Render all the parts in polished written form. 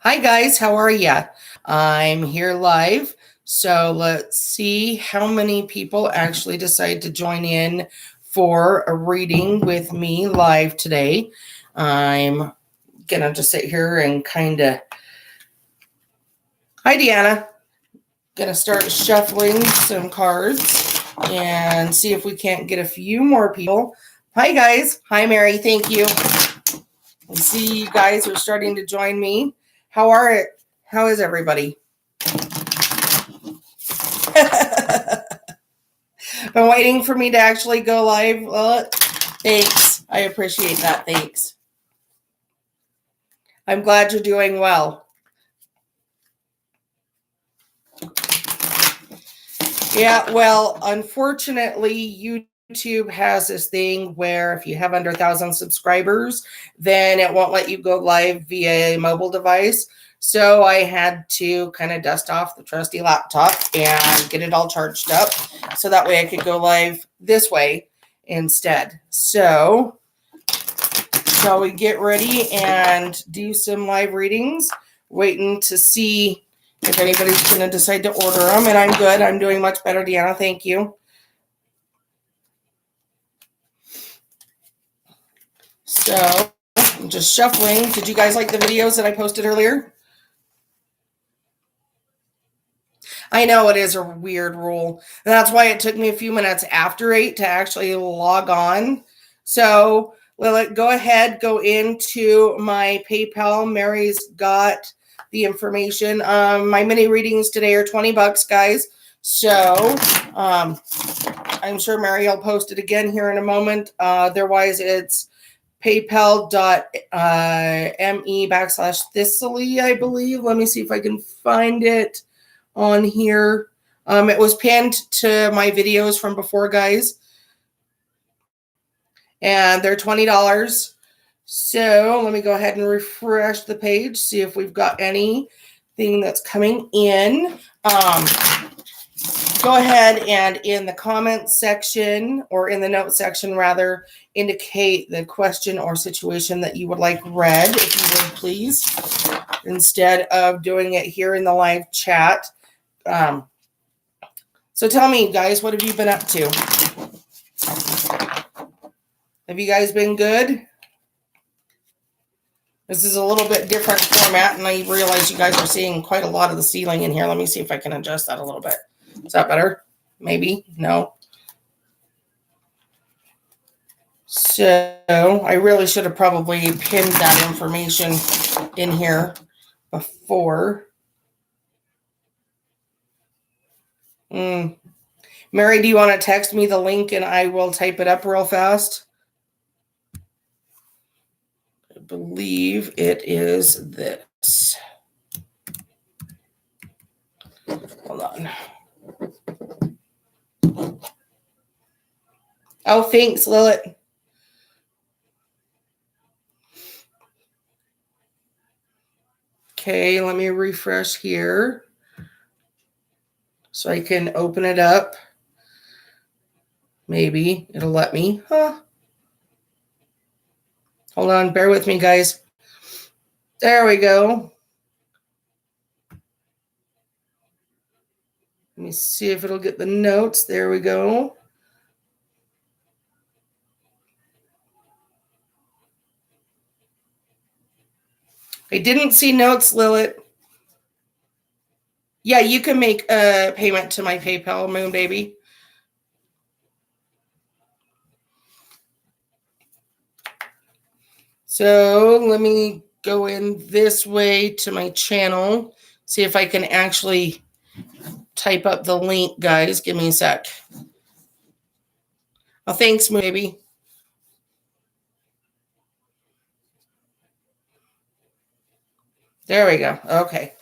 Hi guys, how are ya? I'm here live. So let's see how many people actually decide to join in for a reading with me live today. I'm gonna just sit here and kind of. Hi Deanna. Gonna start shuffling some cards and see if we can't get a few more people. Hi guys. Hi Mary. Thank you. I see you guys are starting to join me. How are it? How is everybody? Been waiting for me to actually go live. Well, thanks. I appreciate that. Thanks. I'm glad you're doing well. Yeah, well, unfortunately, YouTube has this thing where if you have under 1,000 subscribers, then it won't let you go live via a mobile device. So I had to kind of dust off the trusty laptop and get it all charged up so that way I could go live this way instead. So shall we get ready and do some live readings? Waiting to see if anybody's going to decide to order them. And I'm good. I'm doing much better, Deanna. Thank you. So I'm just shuffling. Did you guys like the videos that I posted earlier? I know it is a weird rule. And that's why it took me a few minutes after 8 to actually log on. So Lilith, go ahead, go into my PayPal. Mary's got the information. My mini readings today are $20, guys. So I'm sure Mary will post it again here in a moment. Otherwise, it's paypal.me/Thistly, I believe. Let me see if I can find it on here. It was pinned to my videos from before, guys. And they're $20. So let me go ahead and refresh the page, see if we've got anything that's coming in. Go ahead and in the comments section, or in the notes section rather, indicate the question or situation that you would like read, if you would please, instead of doing it here in the live chat. So tell me, guys, what have you been up to? Have you guys been good? This is a little bit different format, and I realize you guys are seeing quite a lot of the ceiling in here. Let me see if I can adjust that a little bit. Is that better? Maybe? No? So I really should have probably pinned that information in here before. Mary, do you want to text me the link and I will type it up real fast? I believe it is this. Hold on. Oh, thanks, Lilith. Okay, let me refresh here so I can open it up. Maybe it'll let me. Huh. Hold on, bear with me, guys. There we go. Let me see if it'll get the notes. There we go. I didn't see notes, Lilith. Yeah, you can make a payment to my PayPal, Moon Baby. So let me go in this way to my channel, see if I can actually type up the link, guys. Give me a sec. Oh, thanks, Moon Baby. There we go. Okay.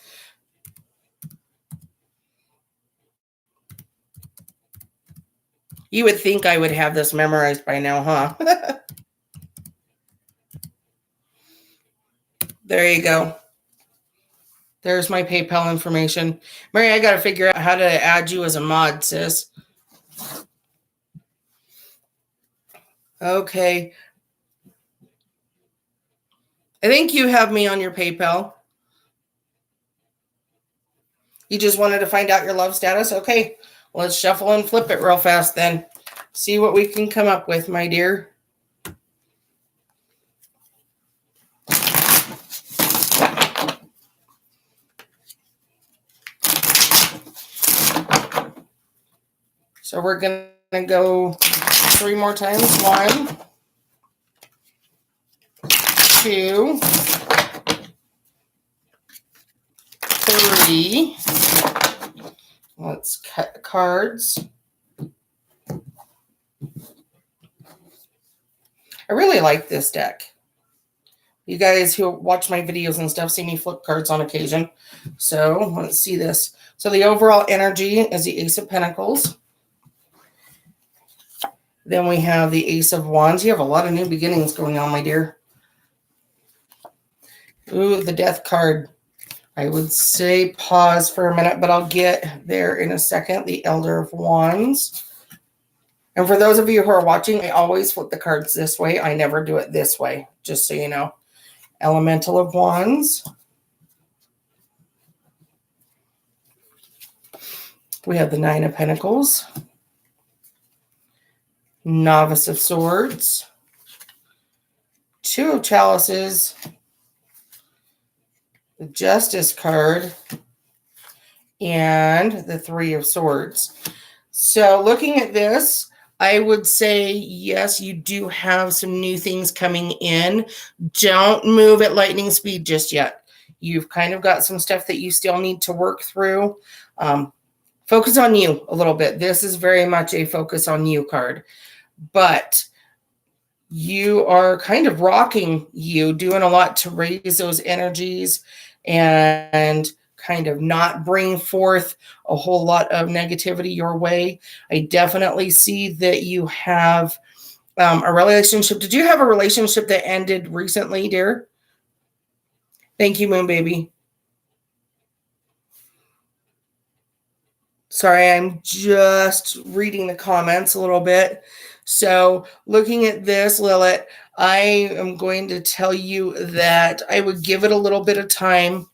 You would think I would have this memorized by now, huh? There you go. There's my PayPal information. Mary, I got to figure out how to add you as a mod, sis. Okay. I think you have me on your PayPal. You just wanted to find out your love status? Okay, let's shuffle and flip it real fast then. See what we can come up with, my dear. So we're going to go 3 more times. 1, 2, 3. Let's cut the cards. I really like this deck. You guys who watch my videos and stuff see me flip cards on occasion. So let's see this. So the overall energy is the Ace of Pentacles. Then we have the Ace of Wands. You have a lot of new beginnings going on, my dear. Ooh, the Death card. I would say pause for a minute, but I'll get there in a second. The Elder of Wands. And for those of you who are watching, I always flip the cards this way. I never do it this way, just so you know. Elemental of Wands. We have the Nine of Pentacles. Novice of Swords. 2 of Chalices. The Justice card. And the 3 of Swords. So looking at this, I would say, yes, you do have some new things coming in. Don't move at lightning speed just yet. You've kind of got some stuff that you still need to work through. Focus on you a little bit. This is very much a focus on you card. But you are kind of rocking you, doing a lot to raise those energies and kind of not bring forth a whole lot of negativity your way. I definitely see that you have a relationship. Did you have a relationship that ended recently, dear? Thank you, Moon Baby. Sorry, I'm just reading the comments a little bit. So looking at this, Lilith, I am going to tell you that I would give it a little bit of time.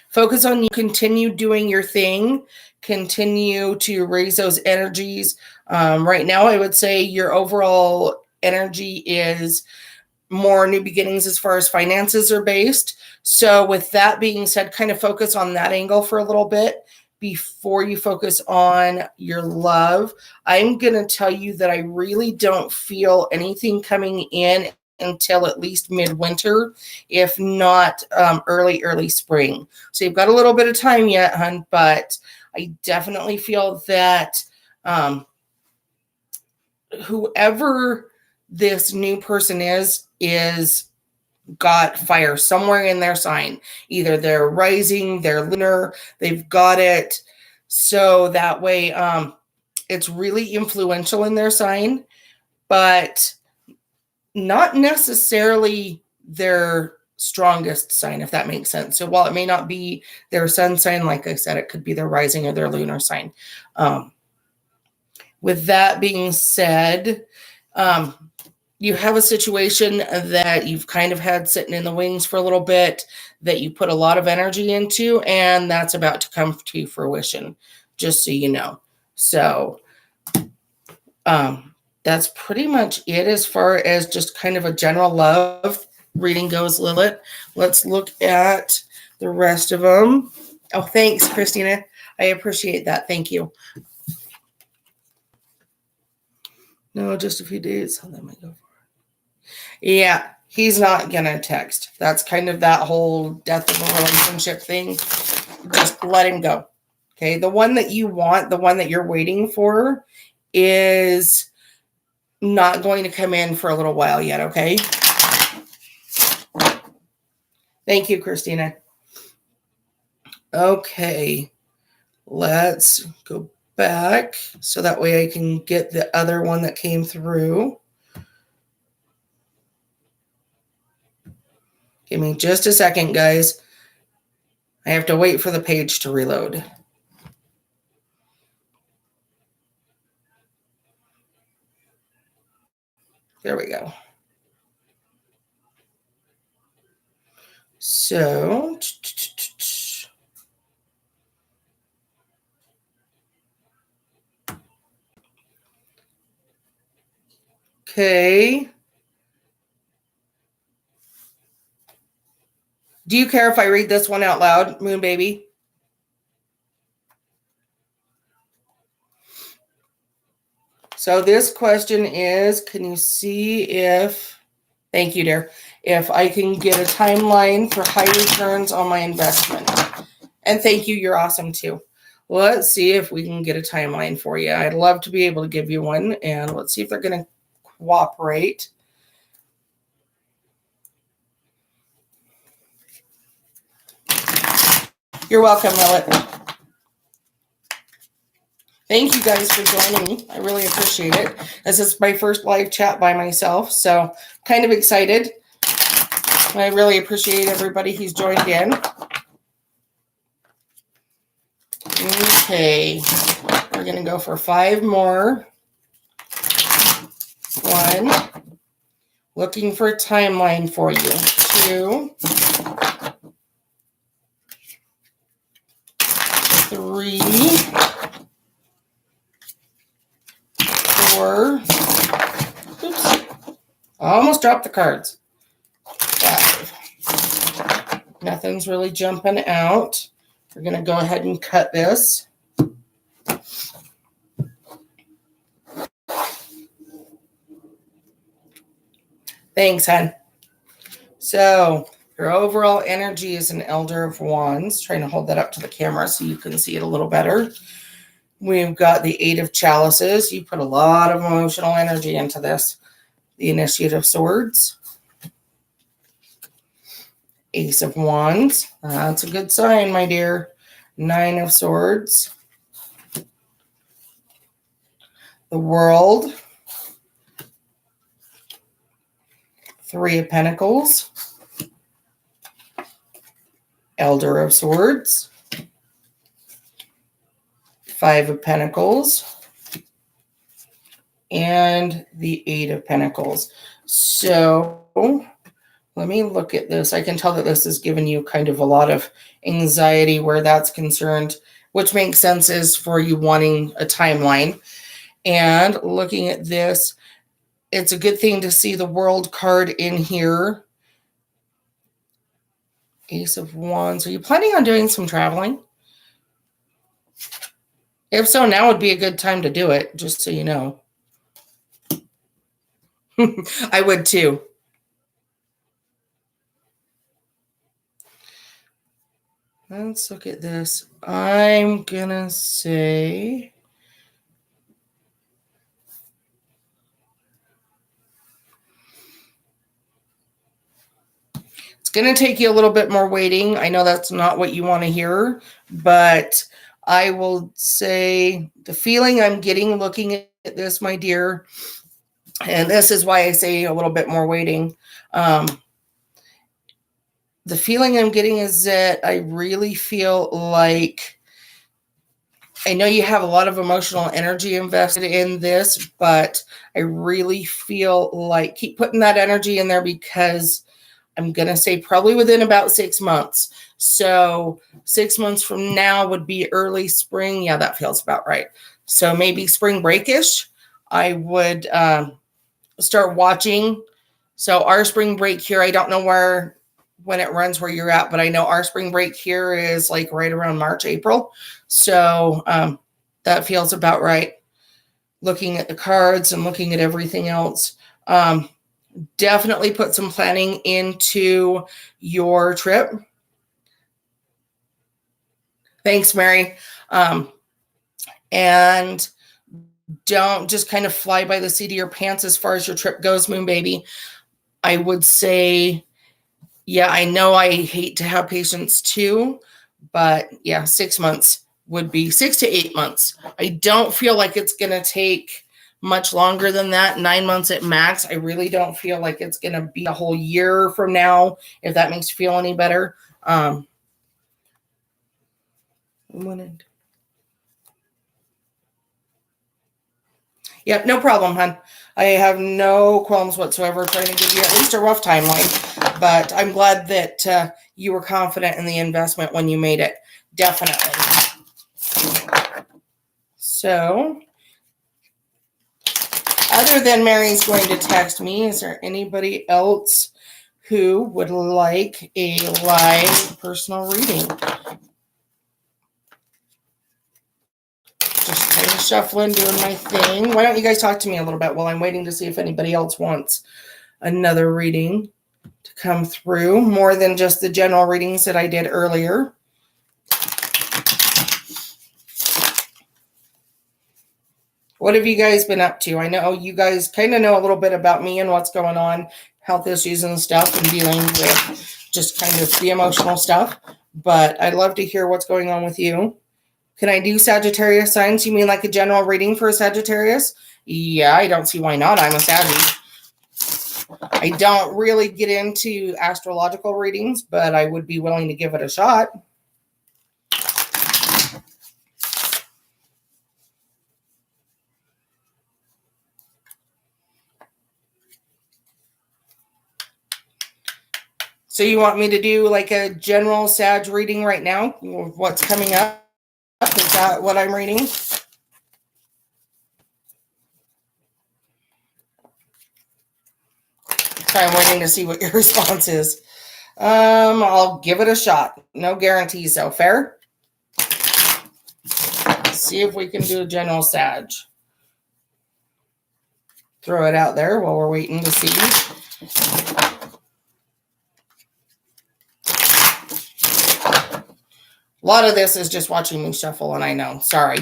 Focus on you, continue doing your thing, continue to raise those energies. Right now, I would say your overall energy is more new beginnings as far as finances are based. So with that being said, kind of focus on that angle for a little bit before you focus on your love. I'm going to tell you that I really don't feel anything coming in until at least midwinter, if not early spring. So you've got a little bit of time yet, hun, but I definitely feel that whoever this new person is got fire somewhere in their sign. Either they're rising, they're lunar, they've got it. So that way it's really influential in their sign, but not necessarily their strongest sign, if that makes sense. So while it may not be their sun sign, like I said, it could be their rising or their lunar sign. With that being said, you have a situation that you've kind of had sitting in the wings for a little bit that you put a lot of energy into, and that's about to come to fruition, just so you know. So that's pretty much it as far as just kind of a general love reading goes, Lilith. Let's look at the rest of them. Oh, thanks, Christina. I appreciate that. Thank you. No, just a few days. How that might go for. Yeah, he's not gonna text. That's kind of that whole death of a relationship thing. Just let him go. Okay, the one that you want, the one that you're waiting for, is not going to come in for a little while yet. Okay. Thank you, Christina. Okay, let's go back so that way I can get the other one that came through. Give me just a second, guys. I have to wait for the page to reload. There we go. So, Okay. Do you care if I read this one out loud, Moon Baby? So this question is, can you see if, thank you, dear, if I can get a timeline for high returns on my investment? And thank you, you're awesome too. Let's see if we can get a timeline for you. I'd love to be able to give you one, and let's see if they're going to cooperate. You're welcome, Millet. Thank you guys for joining me. I really appreciate it. This is my first live chat by myself, so kind of excited. I really appreciate everybody who's joined in. Okay, we're going to go for 5 more. 1, looking for a timeline for you. 2, 3, 4. Oops. I almost dropped the cards. 5. Nothing's really jumping out. We're going to go ahead and cut this. Thanks, hon. So your overall energy is an Elder of Wands. Trying to hold that up to the camera so you can see it a little better. We've got the 8 of Chalices. You put a lot of emotional energy into this. The Initiate of Swords. Ace of Wands. That's a good sign, my dear. 9 of Swords. The World. 3 of Pentacles. Elder of Swords. 5 of Pentacles. And the 8 of Pentacles. So let me look at this. I can tell that this is giving you kind of a lot of anxiety where that's concerned, which makes sense is for you wanting a timeline. And looking at this, it's a good thing to see the World card in here. Ace of Wands. Are you planning on doing some traveling? If so, now would be a good time to do it, just so you know. I would too. Let's look at this. I'm gonna say it's gonna take you a little bit more waiting. I know that's not what you want to hear, but I will say the feeling I'm getting looking at this, my dear, and this is why I say a little bit more waiting. The feeling I'm getting is that I really feel like, I know you have a lot of emotional energy invested in this, but I really feel like keep putting that energy in there because I'm going to say probably within about 6 months. So 6 months from now would be early spring. Yeah, that feels about right. So maybe spring breakish. I would start watching. So our spring break here, I don't know when it runs where you're at, but I know our spring break here is like right around March, April. So that feels about right. Looking at the cards and looking at everything else. Definitely put some planning into your trip. Thanks, Mary. And don't just kind of fly by the seat of your pants as far as your trip goes, Moon Baby. I would say, yeah, I know I hate to have patience too, but yeah, 6 months would be 6 to 8 months. I don't feel like it's going to take much longer than that. 9 months at max. I really don't feel like it's going to be a whole year from now, if that makes you feel any better. Yep, no problem, hon. I have no qualms whatsoever trying to give you at least a rough timeline, but I'm glad that you were confident in the investment when you made it. Definitely. So other than Mary's going to text me, is there anybody else who would like a live personal reading? Just kind of shuffling, doing my thing. Why don't you guys talk to me a little bit while I'm waiting to see if anybody else wants another reading to come through, more than just the general readings that I did earlier. What have you guys been up to? I know you guys kind of know a little bit about me and what's going on, health issues and stuff, and dealing with just kind of the emotional stuff. But I'd love to hear what's going on with you. Can I do Sagittarius signs? You mean like a general reading for a Sagittarius? Yeah, I don't see why not. I'm a Sagittarius. I don't really get into astrological readings, but I would be willing to give it a shot. So you want me to do like a general Sag reading right now? What's coming up? Is that what I'm reading? I'm waiting to see what your response is. I'll give it a shot. No guarantees though. Fair? Let's see if we can do a general Sag. Throw it out there while we're waiting to see. A lot of this is just watching me shuffle, and I know. Sorry.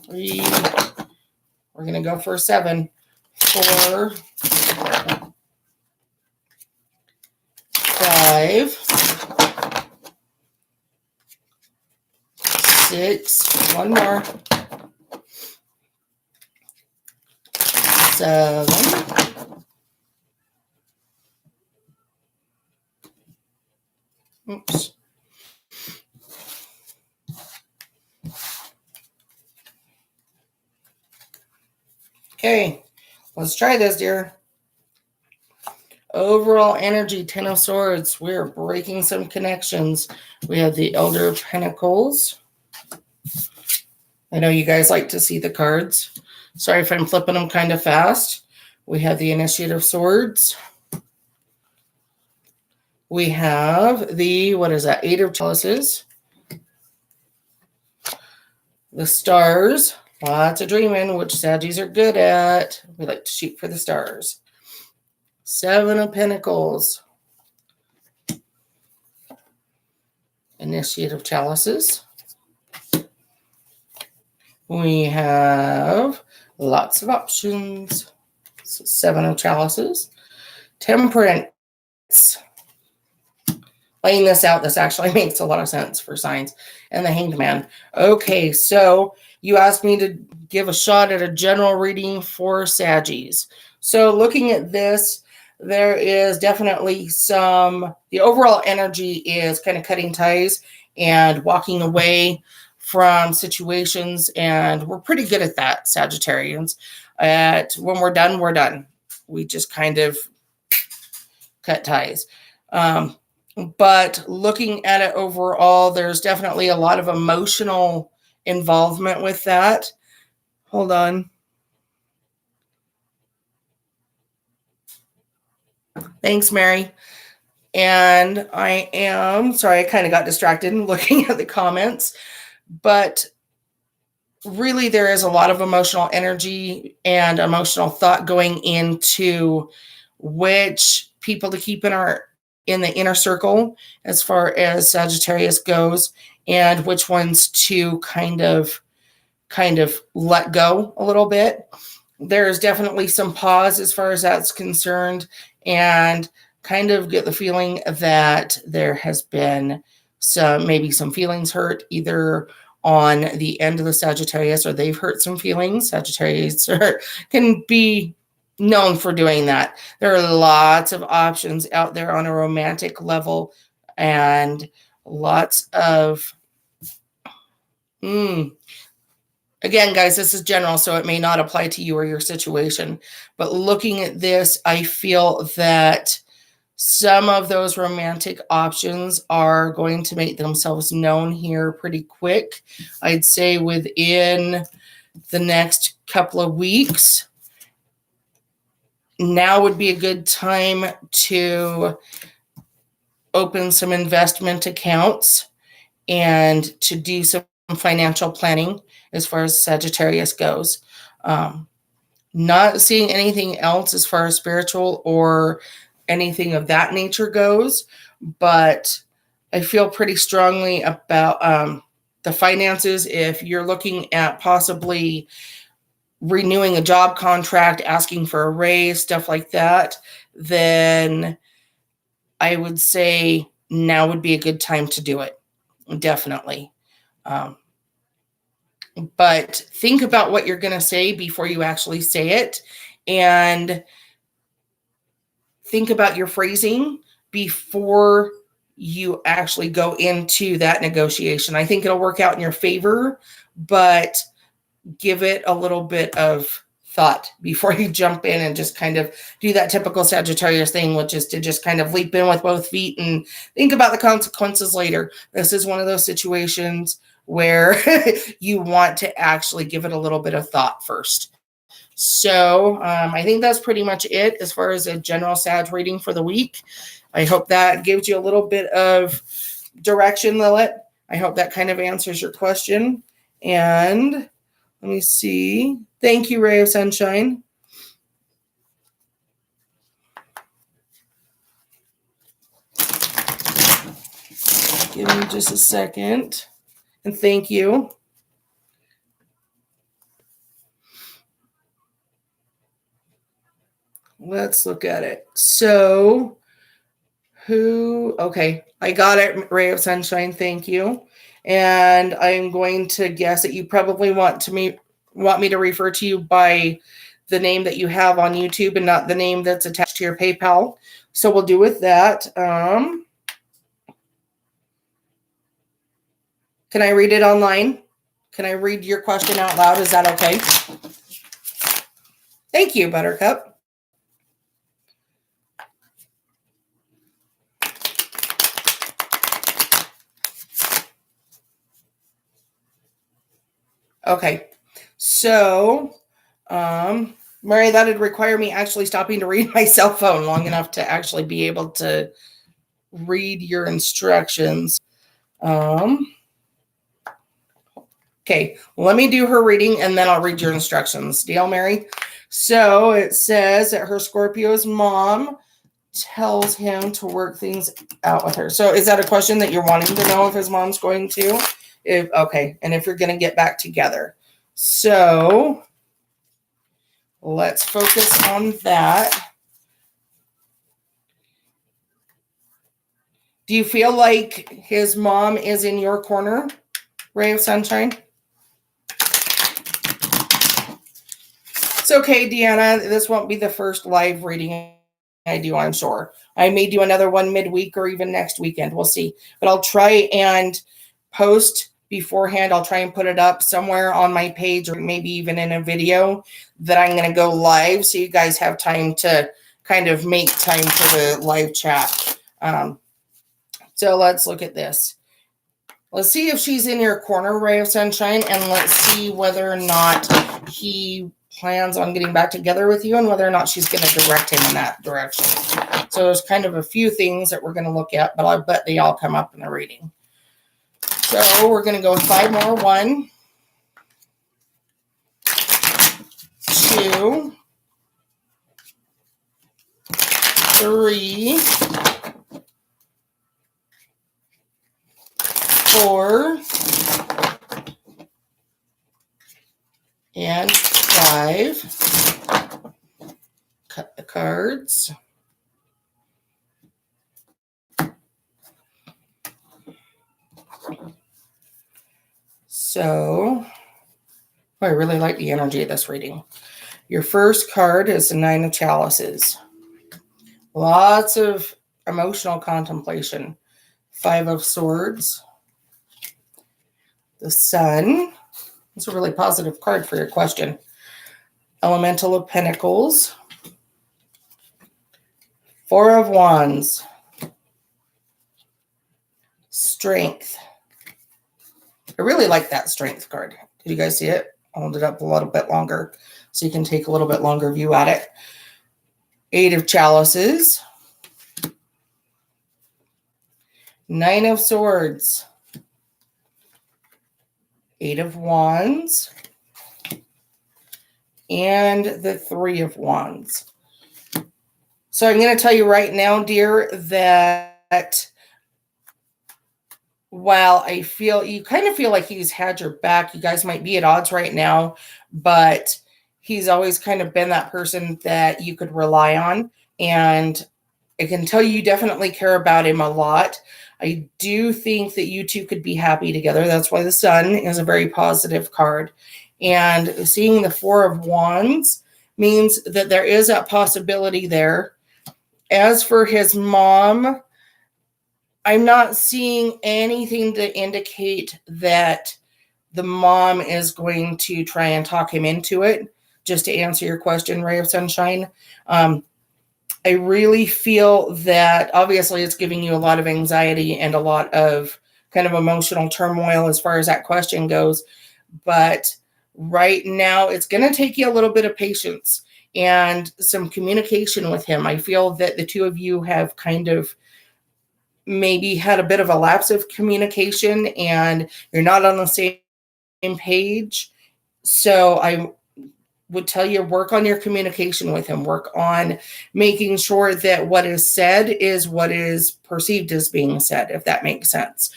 We're going to go for a 7, 4, 5, 6, one more, 7. Oops. Okay, let's try this, dear. Overall energy, 10 of Swords. We're breaking some connections. We have the Elder of Pentacles. I know you guys like to see the cards. Sorry if I'm flipping them kind of fast. We have the Initiate of Swords. We have the, what is that, 8 of Chalices. The Stars. Lots of dreaming, which Saggies are good at. We like to shoot for the stars. 7 of Pentacles. Initiate of Chalices. We have lots of options. 7 of Chalices. Temperance. Laying this out, this actually makes a lot of sense for signs. And the Hanged Man. Okay, so you asked me to give a shot at a general reading for Saggies. So looking at this, there is definitely the overall energy is kind of cutting ties and walking away from situations. And we're pretty good at that, Sagittarians. When we're done, we're done. We just kind of cut ties. But looking at it overall, there's definitely a lot of emotional involvement with that. Hold on. Thanks, Mary. And I am, sorry, I kind of got distracted looking at the comments, but really there is a lot of emotional energy and emotional thought going into which people to keep in the inner circle as far as Sagittarius goes, and which ones to kind of let go a little bit. There's definitely some pause as far as that's concerned, and kind of get the feeling that there has been maybe some feelings hurt either on the end of the Sagittarius, or they've hurt some feelings. Sagittarius can be known for doing that. There are lots of options out there on a romantic level, and lots of again, guys, this is general, so it may not apply to you or your situation. But looking at this, I feel that some of those romantic options are going to make themselves known here pretty quick. I'd say within the next couple of weeks, now would be a good time to open some investment accounts and to do some financial planning as far as Sagittarius goes. Not seeing anything else as far as spiritual or anything of that nature goes, but I feel pretty strongly about the finances. If you're looking at possibly renewing a job contract, asking for a raise, stuff like that, then I would say now would be a good time to do it. Definitely. But think about what you're going to say before you actually say it, and think about your phrasing before you actually go into that negotiation. I think it'll work out in your favor, but give it a little bit of thought before you jump in and just kind of do that typical Sagittarius thing, which is to just kind of leap in with both feet and think about the consequences later. This is one of those situations where you want to actually give it a little bit of thought first. So I think that's pretty much it as far as a general Sag reading for the week. I hope that gives you a little bit of direction, Lilith. I hope that kind of answers your question. And let me see. Thank you, Ray of Sunshine. Give me just a second. And thank you. Let's look at it. So, okay, I got it, Ray of Sunshine. Thank you. And I'm going to guess that you probably want me to refer to you by the name that you have on YouTube and not the name that's attached to your PayPal. So we'll do with that. Can I read it online? Can I read your question out loud? Is that okay? Thank you, Buttercup. Okay, so, Mary, that would require me actually stopping to read my cell phone long enough to actually be able to read your instructions. Okay, let me do her reading and then I'll read your instructions. Deal, Mary? So it says that her Scorpio's mom tells him to work things out with her. So is that a question that you're wanting to know if his mom's going to? Okay, and if you're going to get back together. So let's focus on that. Do you feel like his mom is in your corner, Ray of Sunshine? It's okay, Deanna. This won't be the first live reading I do, I'm sure. I may do another one midweek or even next weekend. We'll see. But I'll try and post beforehand. I'll try and put it up somewhere on my page or maybe even in a video that I'm going to go live so you guys have time to kind of make time for the live chat. So let's look at this. Let's see if she's in your corner, Ray of Sunshine, and let's see whether or not he plans on getting back together with you and whether or not she's going to direct him in that direction. So there's kind of a few things that we're going to look at, but I bet they all come up in the reading. So we're going to go 5 more. 1, 2, 3, 4, and 5. Cut the cards. So, I really like the energy of this reading. Your first card is the 9 of Chalices. Lots of emotional contemplation. 5 of Swords. The Sun. It's a really positive card for your question. Elemental of Pentacles. 4 of Wands. Strength. I really like that Strength card. Did you guys see it hold it up a little bit longer so you can take a little bit longer view at it. 8 of Chalices. 9 of Swords. 8 of Wands. And the 3 of Wands. So I'm going to tell you right now, dear, that while I feel, you kind of feel like he's had your back, you guys might be at odds right now, but he's always kind of been that person that you could rely on. And I can tell you definitely care about him a lot. I do think that you two could be happy together. That's why the Sun is a very positive card. And seeing the 4 of Wands means that there is that possibility there. As for his mom, I'm not seeing anything to indicate that the mom is going to try and talk him into it. Just to answer your question, Ray of Sunshine, I really feel that obviously it's giving you a lot of anxiety and a lot of kind of emotional turmoil as far as that question goes. But right now, it's going to take you a little bit of patience and some communication with him. I feel that the two of you have kind of maybe had a bit of a lapse of communication and you're not on the same page. So I would tell you, work on your communication with him. Work on making sure that what is said is what is perceived as being said, if that makes sense.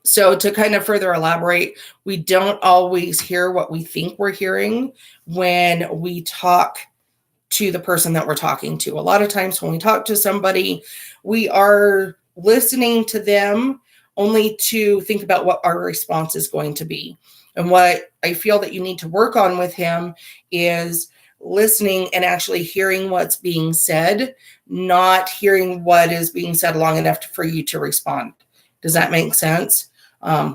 So to kind of further elaborate, we don't always hear what we think we're hearing when we talk to the person that we're talking to. A lot of times when we talk to somebody, we are listening to them only to think about what our response is going to be. And what I feel that you need to work on with him is listening and actually hearing what's being said, not hearing what is being said long enough for you to respond. Does that make sense? I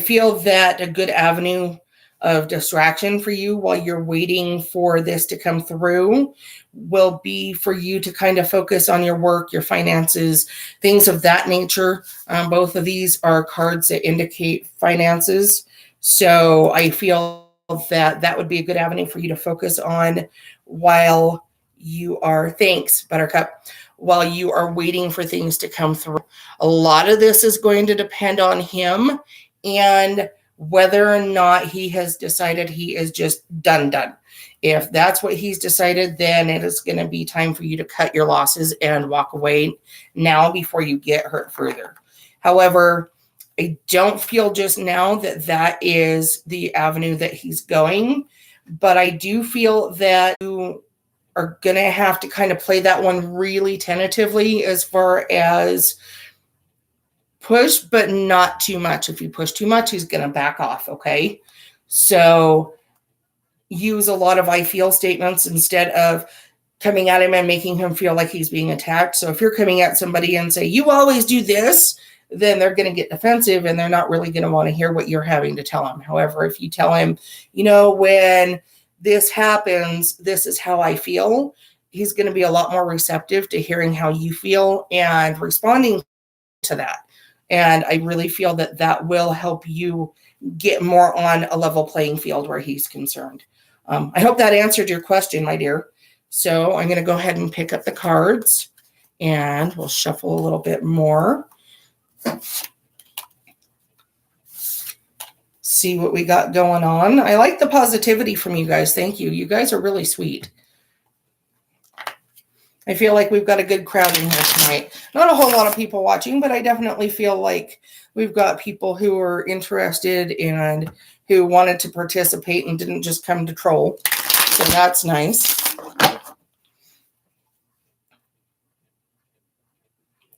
feel that a good avenue of distraction for you while you're waiting for this to come through will be for you to kind of focus on your work, your finances, things of that nature. Both of these are cards that indicate finances. So I feel that that would be a good avenue for you to focus on while you are, thanks, Buttercup, while you are waiting for things to come through. A lot of this is going to depend on him and whether or not he has decided he is just done. If that's what he's decided, then it is going to be time for you to cut your losses and walk away now before you get hurt further. However, I don't feel just now that that is the avenue that he's going, but I do feel that you are going to have to kind of play that one really tentatively as far as push, but not too much. If you push too much, he's going to back off. Okay. So use a lot of I feel statements instead of coming at him and making him feel like he's being attacked. So if you're coming at somebody and say, you always do this, then they're going to get defensive and they're not really going to want to hear what you're having to tell them. However, if you tell him, you know, when this happens, this is how I feel, he's going to be a lot more receptive to hearing how you feel and responding to that. And I really feel that that will help you get more on a level playing field where he's concerned. I hope that answered your question, my dear. So I'm going to go ahead and pick up the cards and we'll shuffle a little bit more. See what we got going on. I like the positivity from you guys. Thank you. You guys are really sweet. I feel like we've got a good crowd in here tonight. Not a whole lot of people watching, but I definitely feel like we've got people who are interested and who wanted to participate and didn't just come to troll. So that's nice.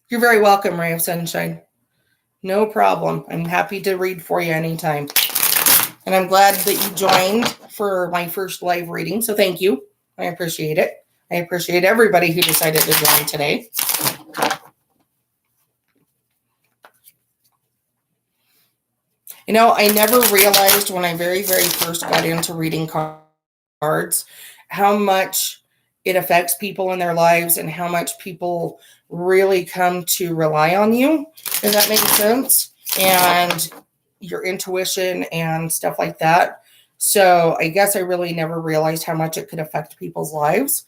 You're very welcome, Ray of Sunshine. No problem. I'm happy to read for you anytime. And I'm glad that you joined for my first live reading. So thank you. I appreciate it. I appreciate everybody who decided to join today. You know, I never realized when I very first got into reading cards how much it affects people in their lives and how much people really come to rely on you, if that makes sense. And your intuition and stuff like that. So I guess I really never realized how much it could affect people's lives.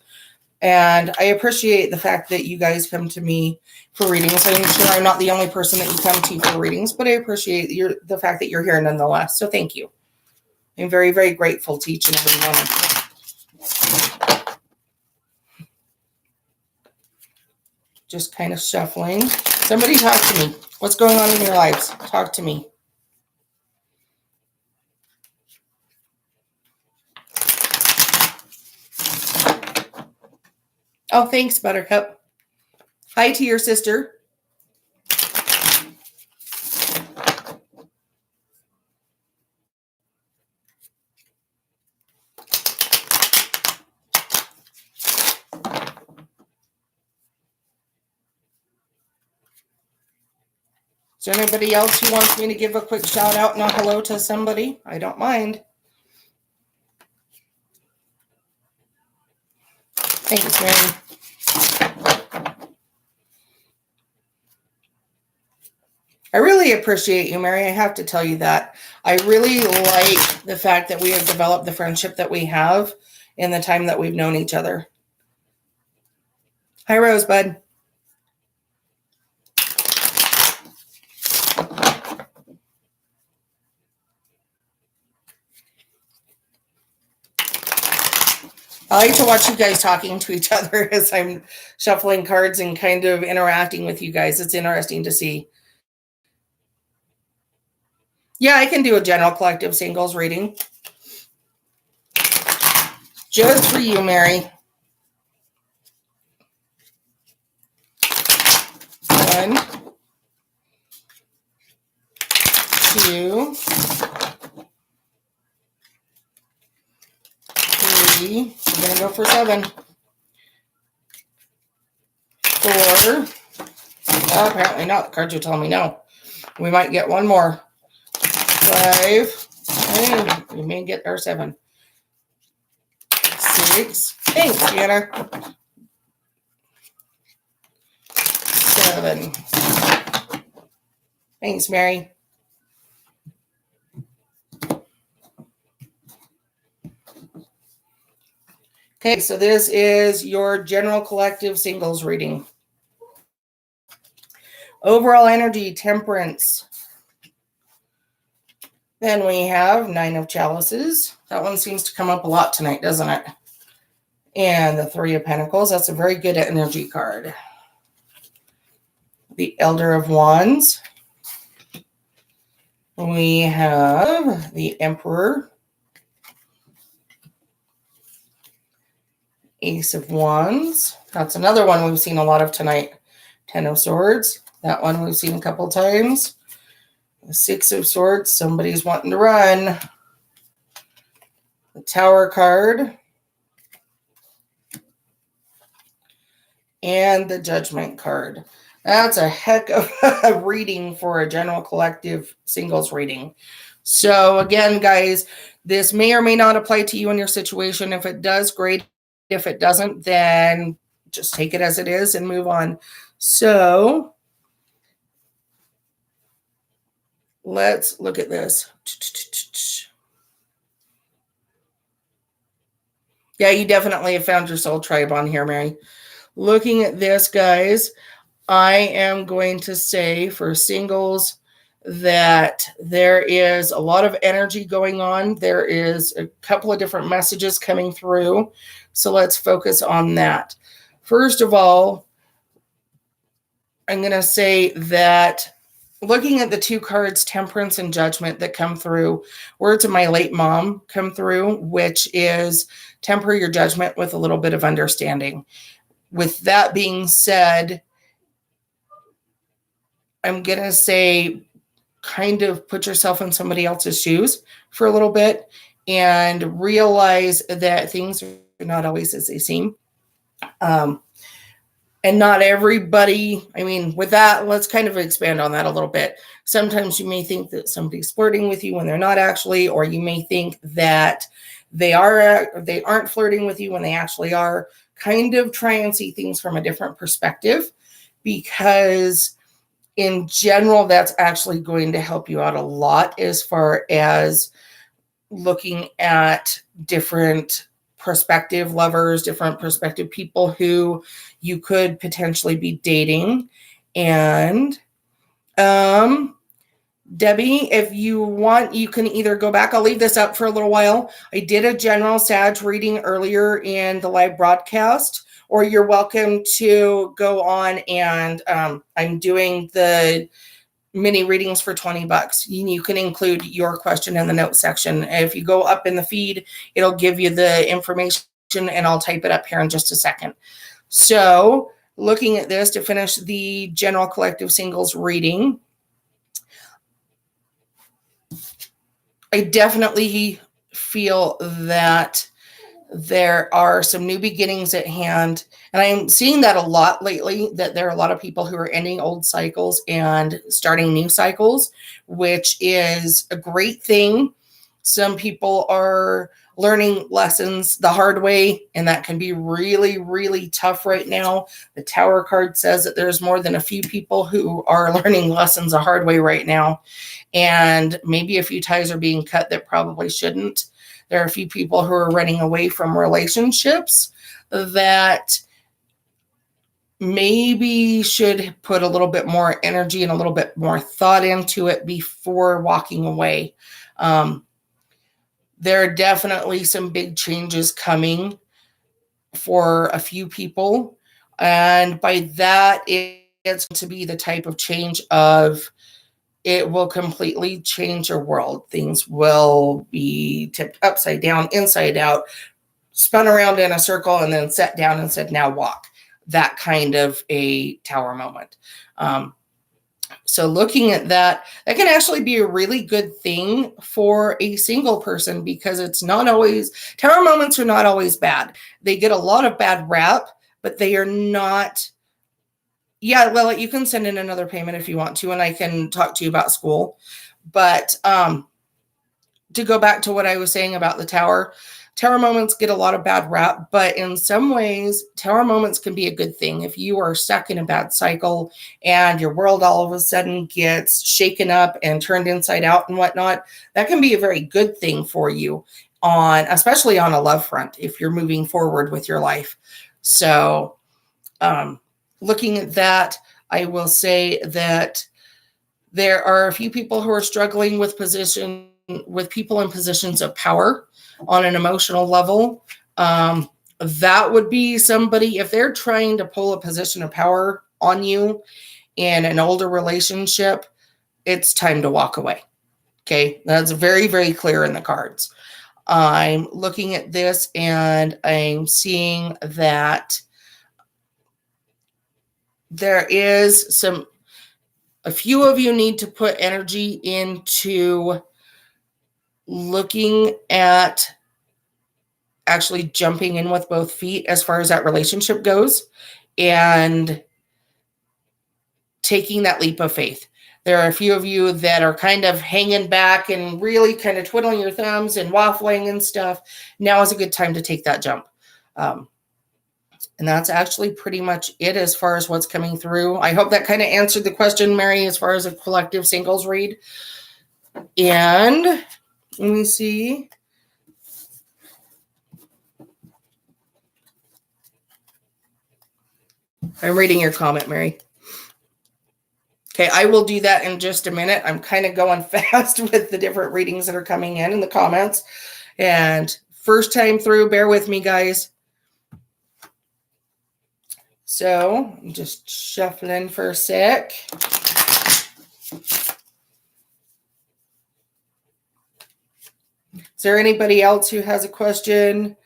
And I appreciate the fact that you guys come to me for readings. I'm sure I'm not the only person that you come to for readings, but I appreciate the fact that you're here nonetheless. So thank you. I'm very, very grateful to each and every one of you. Just kind of shuffling. Somebody talk to me. What's going on in your lives? Talk to me. Oh, thanks, Buttercup. Hi to your sister. Is there anybody else who wants me to give a quick shout out and a hello to somebody? I don't mind. Thanks, Mary. I really appreciate you, Mary. I have to tell you that. I really like the fact that we have developed the friendship that we have in the time that we've known each other. Hi, Rosebud. I like to watch you guys talking to each other as I'm shuffling cards and kind of interacting with you guys. It's interesting to see. Yeah, I can do a general collective singles reading. Just for you, Mary. 1, 2, 3. We're going to go for 7. 4. Apparently not. The cards are telling me no. We might get one more. 5. And we may get our 7. 6. Thanks, Deanna. 7. Thanks, Mary. Okay, so this is your general collective singles reading. Overall energy, temperance. Then we have 9 of chalices. That one seems to come up a lot tonight, doesn't it? And the 3 of pentacles. That's a very good energy card. The Elder of Wands. We have the Emperor. Ace of Wands. That's another one we've seen a lot of tonight. 10 of Swords. That one we've seen a couple times. The 6 of Swords. Somebody's wanting to run. The Tower card. And the Judgment card. That's a heck of a reading for a general collective singles reading. So again, guys, this may or may not apply to you in your situation. If it does, great. If it doesn't, then just take it as it is and move on. So let's look at this. Yeah, you definitely have found your soul tribe on here, Mary. Looking at this, guys, I am going to say for singles that there is a lot of energy going on. There is a couple of different messages coming through. So let's focus on that. First of all, I'm going to say that looking at the 2 cards, Temperance and Judgment, that come through, words of my late mom come through, which is temper your judgment with a little bit of understanding. With that being said, I'm going to say kind of put yourself in somebody else's shoes for a little bit and realize that things are not always as they seem. And not everybody, I mean, with that, let's kind of expand on that a little bit. Sometimes you may think that somebody's flirting with you when they're not actually, or you may think that they aren't flirting with you when they actually are. Kind of try and see things from a different perspective, because in general, that's actually going to help you out a lot as far as looking at different prospective lovers, different prospective people who you could potentially be dating. And Debbie, if you want, you can either go back. I'll leave this up for a little while. I did a general Sag reading earlier in the live broadcast, or you're welcome to go on and I'm doing the mini readings for $20. You can include your question in the note section. If you go up in the feed, it'll give you the information and I'll type it up here in just a second. So looking at this to finish the general collective singles reading, I definitely feel that there are some new beginnings at hand. And I'm seeing that a lot lately, that there are a lot of people who are ending old cycles and starting new cycles, which is a great thing. Some people are learning lessons the hard way, and that can be really, really tough right now. The Tower card says that there's more than a few people who are learning lessons the hard way right now. And maybe a few ties are being cut that probably shouldn't. There are a few people who are running away from relationships that maybe should put a little bit more energy and a little bit more thought into it before walking away. There are definitely some big changes coming for a few people. And by that, it's to be the type of change of it will completely change your world. Things will be tipped upside down, inside out, spun around in a circle, and then set down and said, now walk. That kind of a Tower moment. So looking at that, that can actually be a really good thing for a single person, because it's not always, Tower moments are not always bad. They get a lot of bad rap, but they are not. Yeah, well, you can send in another payment if you want to, and I can talk to you about school. But to go back to what I was saying about the Tower moments get a lot of bad rap, but in some ways, Tower moments can be a good thing. If you are stuck in a bad cycle and your world all of a sudden gets shaken up and turned inside out and whatnot, that can be a very good thing for you, especially on a love front, if you're moving forward with your life. So looking at that, I will say that there are a few people who are struggling with people in positions of power on an emotional level. That would be somebody, if they're trying to pull a position of power on you in an older relationship, it's time to walk away. Okay, that's very, very clear in the cards. I'm looking at this and I'm seeing that there is a few of you need to put energy into looking at actually jumping in with both feet as far as that relationship goes and taking that leap of faith. There are a few of you that are kind of hanging back and really kind of twiddling your thumbs and waffling and stuff. Now is a good time to take that jump. And that's actually pretty much it as far as what's coming through. I hope that kind of answered the question, Mary, as far as a collective singles read. And let me see. I'm reading your comment, Mary. Okay, I will do that in just a minute. I'm kind of going fast with the different readings that are coming in the comments. And first time through, bear with me, guys. So I'm just shuffling for a sec. Is there anybody else who has a question?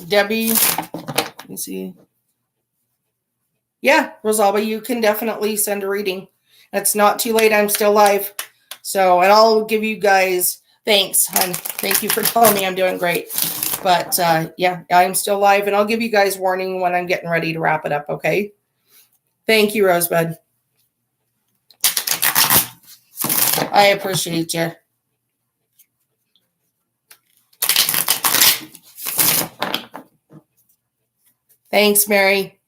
Debbie, let me see. Yeah, Rosalba, you can definitely send a reading. It's not too late. I'm still live. So, and I'll give you guys thanks, hon. Thank you for telling me I'm doing great. But yeah, I'm still live, and I'll give you guys warning when I'm getting ready to wrap it up, okay? Thank you, Rosebud. I appreciate you. Thanks, Mary.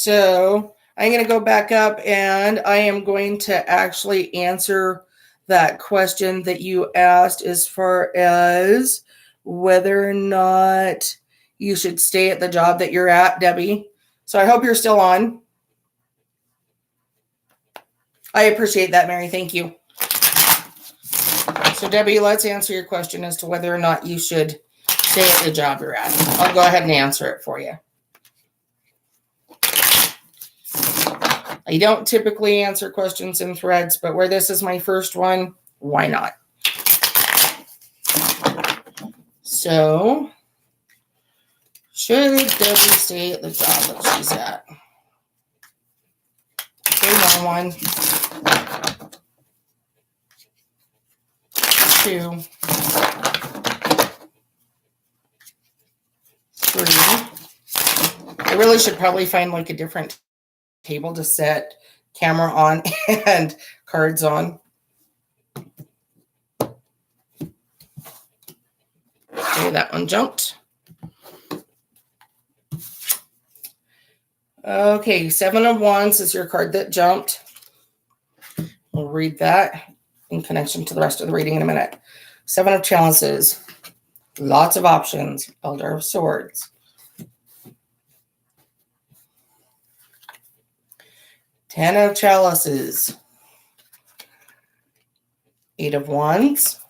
So I'm going to go back up and I am going to actually answer that question that you asked as far as whether or not you should stay at the job that you're at, Debbie. So I hope you're still on. I appreciate that, Mary. Thank you. So Debbie, let's answer your question as to whether or not you should stay at the job you're at. I'll go ahead and answer it for you. I don't typically answer questions in threads, but where this is my first one, why not? So, should Debbie stay at the job that she's at? Okay, one, 2, 3. I really should probably find like a different table to set camera on and cards on. Okay, that one jumped. Okay, 7 of Wands is your card that jumped. We'll read that in connection to the rest of the reading in a minute. 7 of Chalices. Lots of options. Elder of Swords. 10 of Chalices. 8 of Wands.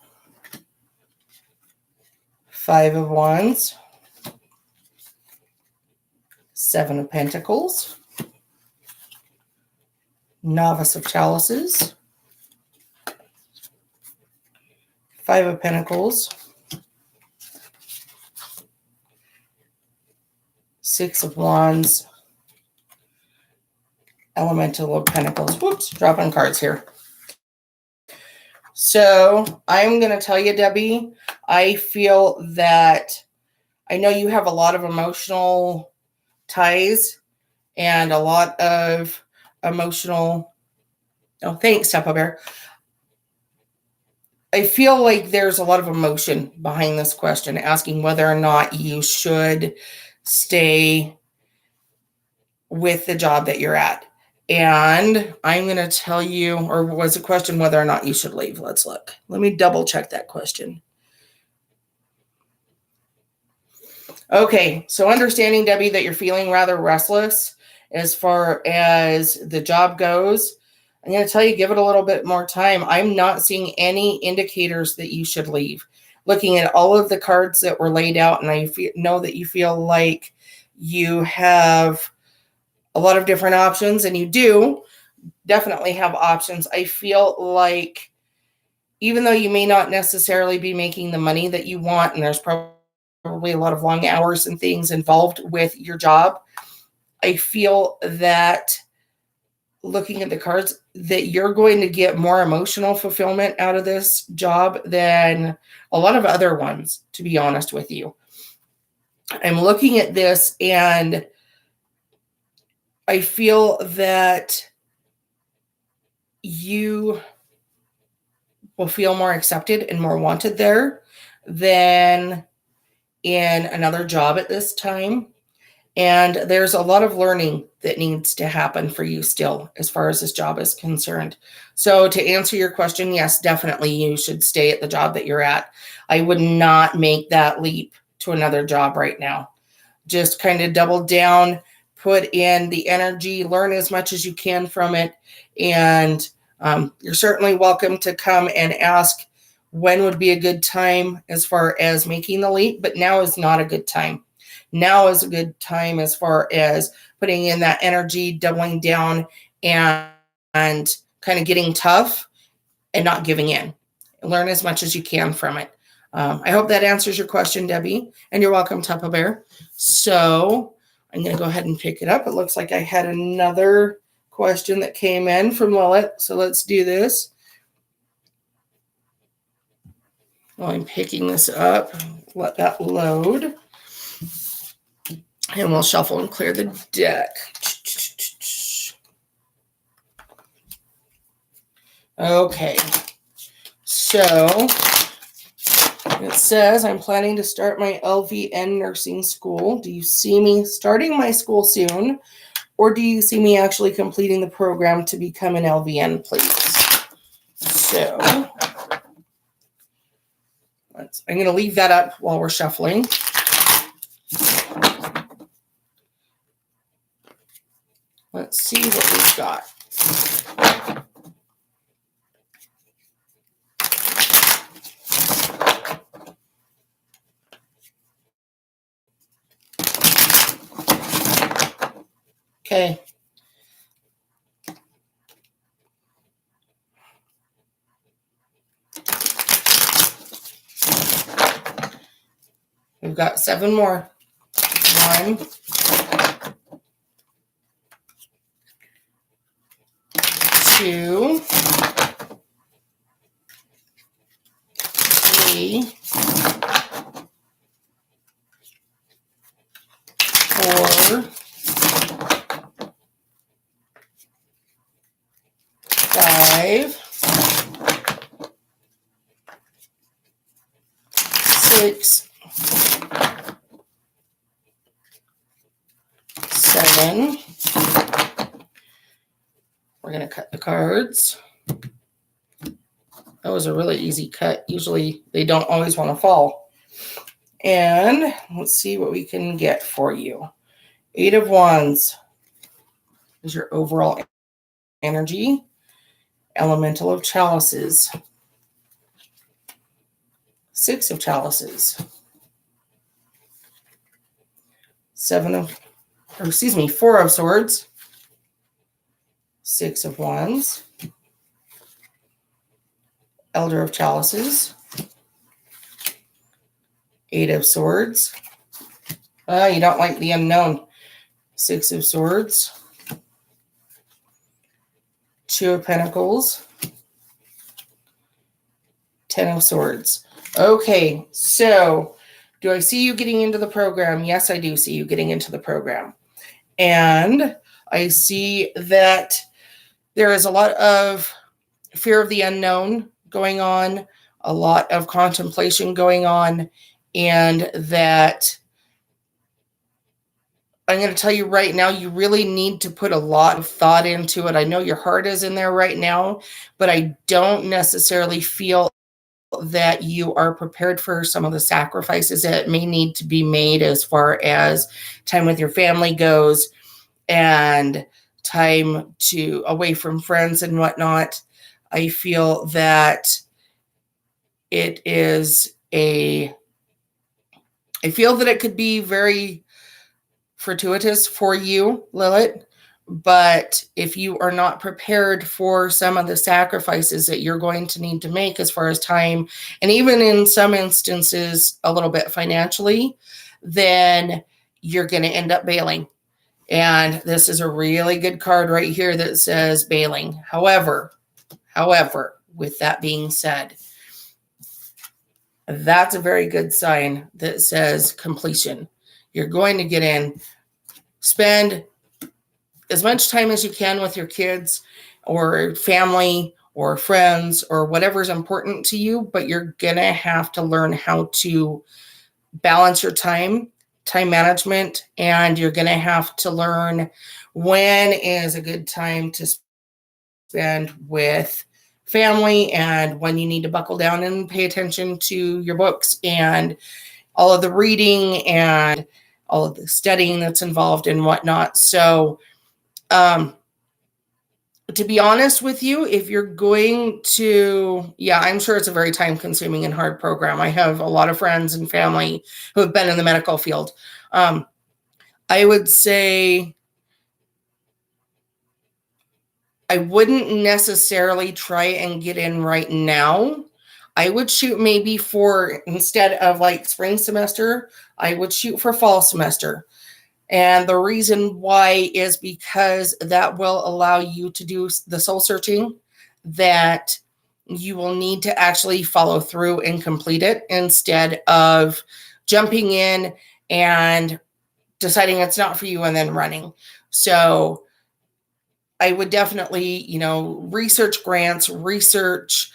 5 of Wands. 7 of Pentacles. Novice of Chalices. 5 of Pentacles. 6 of Wands. Elemental of Pentacles. Whoops, dropping cards here. So I'm going to tell you, Debbie, I feel that I know you have a lot of emotional ties and a lot of emotional. Oh, thanks, Tapa Bear. I feel like there's a lot of emotion behind this question, asking whether or not you should stay with the job that you're at. And I'm going to tell you, or was the question whether or not you should leave? Let's look. Let me double check that question. Okay, so understanding, Debbie, that you're feeling rather restless as far as the job goes, I'm going to tell you, give it a little bit more time. I'm not seeing any indicators that you should leave. Looking at all of the cards that were laid out, and I know that you feel like you have a lot of different options, and you do definitely have options. I feel like even though you may not necessarily be making the money that you want, and there's probably a lot of long hours and things involved with your job, I feel that looking at the cards that you're going to get more emotional fulfillment out of this job than a lot of other ones, to be honest with you. I'm looking at this and I feel that you will feel more accepted and more wanted there than in another job at this time. And there's a lot of learning that needs to happen for you still as far as this job is concerned. So to answer your question, yes, definitely you should stay at the job that you're at. I would not make that leap to another job right now. Just kind of double down, put in the energy, learn as much as you can from it. And you're certainly welcome to come and ask when would be a good time as far as making the leap, but now is not a good time. Now is a good time as far as putting in that energy, doubling down, and kind of getting tough and not giving in. Learn as much as you can from it. I hope that answers your question, Debbie, and you're welcome, Tapa Bear. So I'm going to go ahead and pick it up. It looks like I had another question that came in from Lilith, so let's do this. While I'm picking this up, let that load. And we'll shuffle and clear the deck. Okay. So it says, I'm planning to start my LVN nursing school. Do you see me starting my school soon? Or do you see me actually completing the program to become an LVN, please? So I'm going to leave that up while we're shuffling. Let's see what we've got. Okay. We've got 7 more. 1, 2, 3, 4, 5, 6, 7. We're going to cut the cards. That was a really easy cut. Usually they don't always want to fall. And let's see what we can get for you. 8 of Wands is your overall energy. Elemental of Chalices. 6 of Chalices. 4 of Swords. 6 of Wands. Elder of Chalices. 8 of Swords. You don't like the unknown. 6 of Swords. 2 of Pentacles. 10 of Swords. Okay, so do I see you getting into the program? Yes, I do see you getting into the program. And I see that there is a lot of fear of the unknown going on, a lot of contemplation going on, and that I'm going to tell you right now, you really need to put a lot of thought into it. I know your heart is in there right now, but I don't necessarily feel that you are prepared for some of the sacrifices that may need to be made as far as time with your family goes and time to away from friends and whatnot. I feel that it could be very fortuitous for you, Lilith, but if you are not prepared for some of the sacrifices that you're going to need to make as far as time, and even in some instances, a little bit financially, then you're going to end up bailing. And this is a really good card right here that says bailing. However, with that being said, that's a very good sign that says completion. You're going to get in, spend as much time as you can with your kids or family or friends or whatever's important to you, but you're going to have to learn how to balance your time management, and you're going to have to learn when is a good time to spend with family and when you need to buckle down and pay attention to your books and all of the reading and all of the studying that's involved and whatnot. So, to be honest with you, if you're going to, I'm sure it's a very time consuming and hard program. I have a lot of friends and family who have been in the medical field. I would say I wouldn't necessarily try and get in right now. I would shoot maybe for, instead of like spring semester, I would shoot for fall semester. And the reason why is because that will allow you to do the soul searching that you will need to actually follow through and complete it instead of jumping in and deciding it's not for you and then running. So I would definitely, research grants, research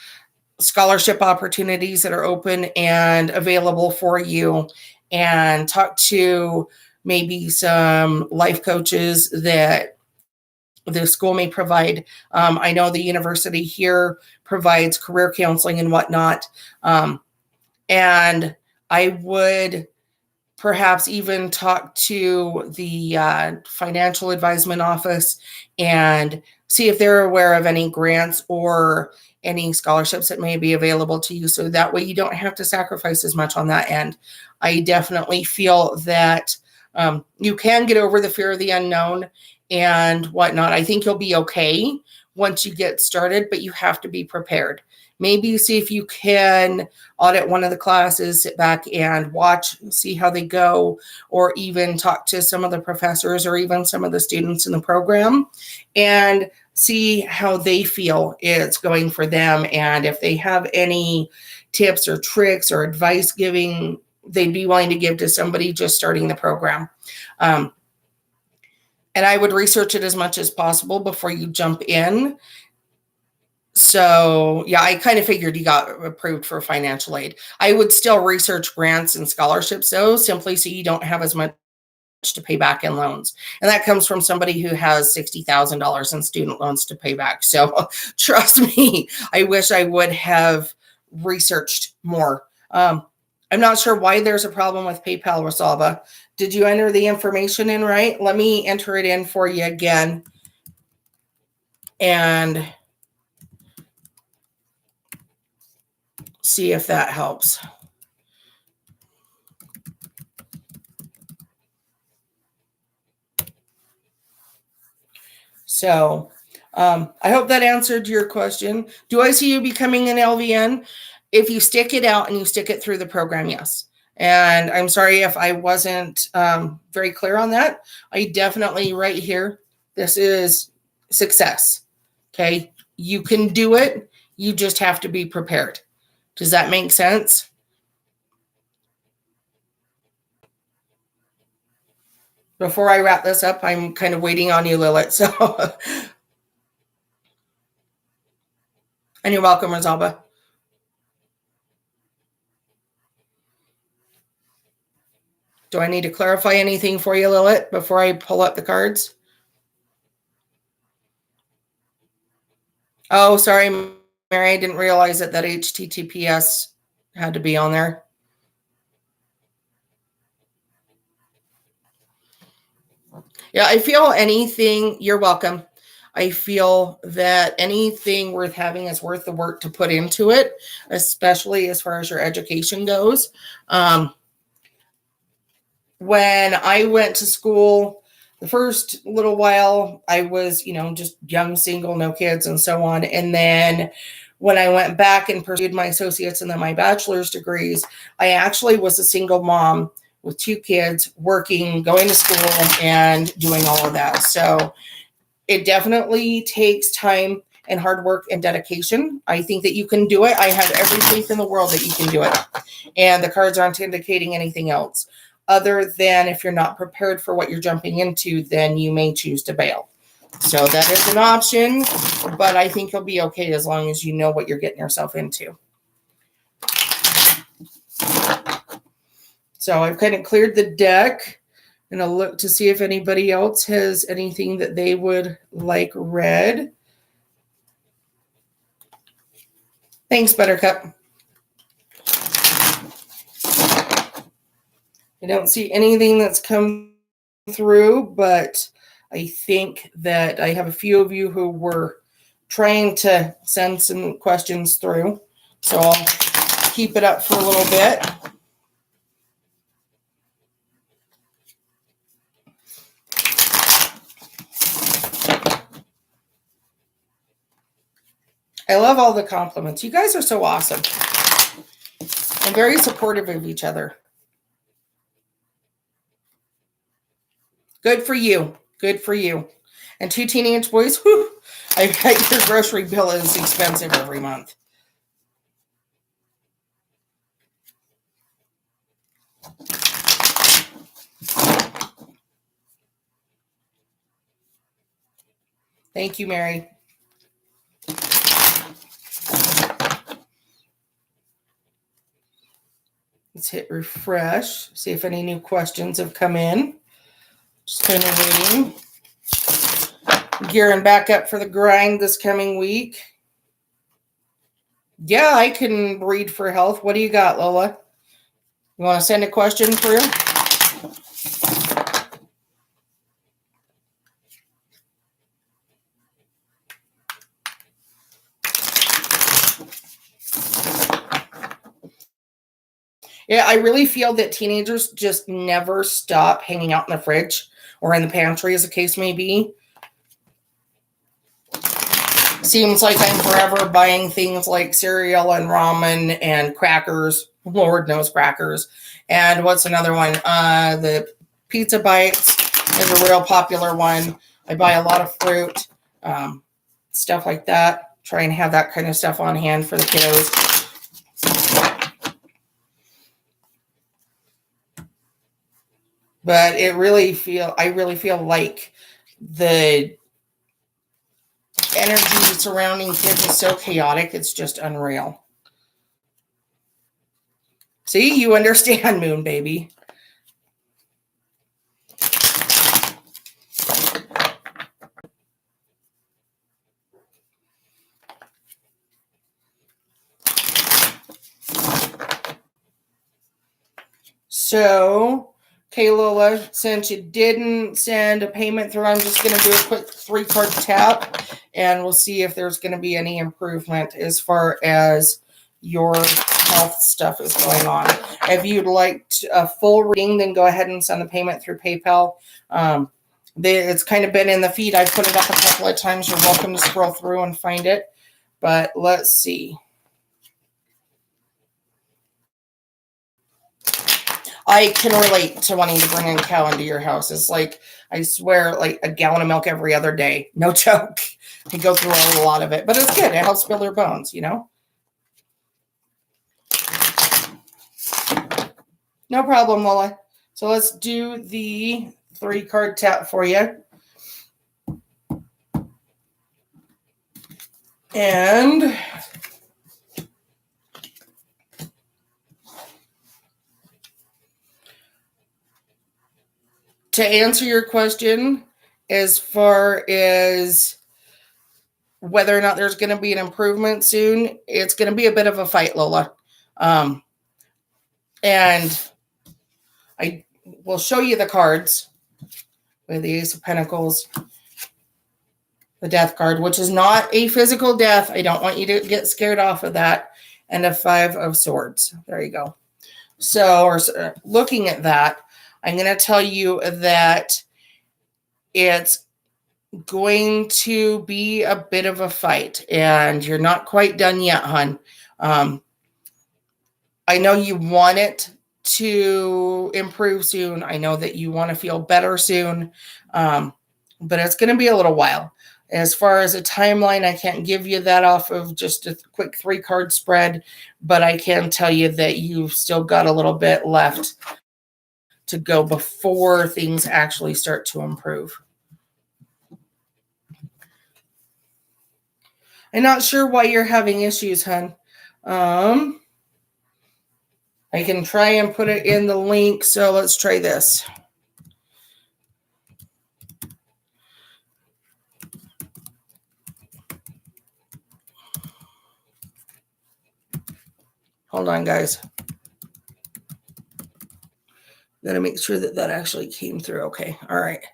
scholarship opportunities that are open and available for you, and talk to maybe some life coaches that the school may provide. I know the university here provides career counseling and whatnot. And I would perhaps even talk to the financial advisement office and see if they're aware of any grants or any scholarships that may be available to you. So that way you don't have to sacrifice as much on that end. I definitely feel that you can get over the fear of the unknown and whatnot. I think you'll be okay once you get started, but you have to be prepared. Maybe see if you can audit one of the classes, sit back and watch, see how they go, or even talk to some of the professors or even some of the students in the program and see how they feel it's going for them. And if they have any tips or tricks or advice giving, they'd be willing to give to somebody just starting the program. And I would research it as much as possible before you jump in. So, yeah, I kind of figured you got approved for financial aid. I would still research grants and scholarships, though, simply so you don't have as much to pay back in loans. And that comes from somebody who has $60,000 in student loans to pay back. So, trust me, I wish I would have researched more. I'm not sure why there's a problem with PayPal, Rosalba. Did you enter the information in right? Let me enter it in for you again. And see if that helps. So I hope that answered your question. Do I see you becoming an LVN? If you stick it out and you stick it through the program, yes. And I'm sorry if I wasn't very clear on that. I definitely right here, this is success. Okay. You can do it. You just have to be prepared. Does that make sense? Before I wrap this up, I'm kind of waiting on you, Lilith. So, and you're welcome, Rosalba. Do I need to clarify anything for you, Lilith, before I pull up the cards? Oh, sorry, Mary. I didn't realize that HTTPS had to be on there. Yeah, I feel anything, you're welcome. I feel that anything worth having is worth the work to put into it, especially as far as your education goes. When I went to school, the first little while, I was, just young, single, no kids, and so on. And then when I went back and pursued my associates and then my bachelor's degrees, I actually was a single mom with 2 kids, working, going to school, and doing all of that. So it definitely takes time and hard work and dedication. I think that you can do it. I have every faith in the world that you can do it. And the cards aren't indicating anything else. Other than if you're not prepared for what you're jumping into, then you may choose to bail. So that is an option, but I think you'll be okay as long as you know what you're getting yourself into. So I've kind of cleared the deck, and I'll look to see if anybody else has anything that they would like read. Thanks, Buttercup. I don't see anything that's come through, but I think that I have a few of you who were trying to send some questions through. So I'll keep it up for a little bit. I love all the compliments. You guys are so awesome and very supportive of each other. Good for you. Good for you. And 2 teenage boys, whew, I bet your grocery bill is expensive every month. Thank you, Mary. Let's hit refresh, see if any new questions have come in. Just kind of waiting. Gearing back up for the grind this coming week. Yeah, I can breed for health. What do you got, Lola? You want to send a question through? Yeah, I really feel that teenagers just never stop hanging out in the fridge or in the pantry, as the case may be. Seems like I'm forever buying things like cereal and ramen and crackers. Lord knows crackers. And what's another one? The pizza bites is a real popular one. I buy a lot of fruit, stuff like that. Try and have that kind of stuff on hand for the kiddos. But I really feel like the energy surrounding kids is so chaotic, it's just unreal. See, you understand, Moon Baby. So, okay, Lola, since you didn't send a payment through, I'm just going to do a quick 3-card tap, and we'll see if there's going to be any improvement as far as your health stuff is going on. If you'd like a full reading, then go ahead and send the payment through PayPal. It's kind of been in the feed. I put it up a couple of times. You're welcome to scroll through and find it. But let's see. I can relate to wanting to bring a cow into your house. It's like, I swear, like a gallon of milk every other day. No joke. I go through a lot of it, but it's good. It helps build their bones, you know? No problem, Lola. So let's do the 3-card tap for you. And to answer your question, as far as whether or not there's going to be an improvement soon, it's going to be a bit of a fight, Lola. And I will show you the cards with the Ace of Pentacles, the Death card, which is not a physical death. I don't want you to get scared off of that. And a 5 of Swords. There you go. So, looking at that, I'm going to tell you that it's going to be a bit of a fight, and you're not quite done yet, hon. I know you want it to improve soon. I know that you want to feel better soon, but it's going to be a little while. As far as a timeline, I can't give you that off of just a quick 3-card spread, but I can tell you that you've still got a little bit left to go before things actually start to improve. I'm not sure why you're having issues, hon. I can try and put it in the link, so let's try this. Hold on, guys. Gotta make sure that that actually came through. Okay, all right.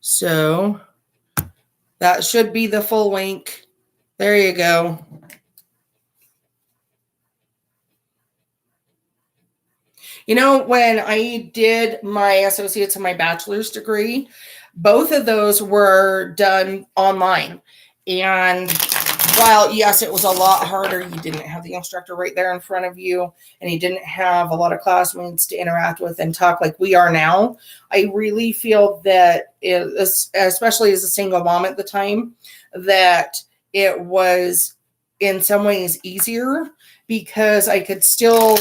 So that should be the full link. There you go. You know, when I did my associate's and my bachelor's degree, both of those were done online. And while, yes, it was a lot harder, you didn't have the instructor right there in front of you, and you didn't have a lot of classmates to interact with and talk like we are now. I really feel that, especially as a single mom at the time, that it was in some ways easier because I could still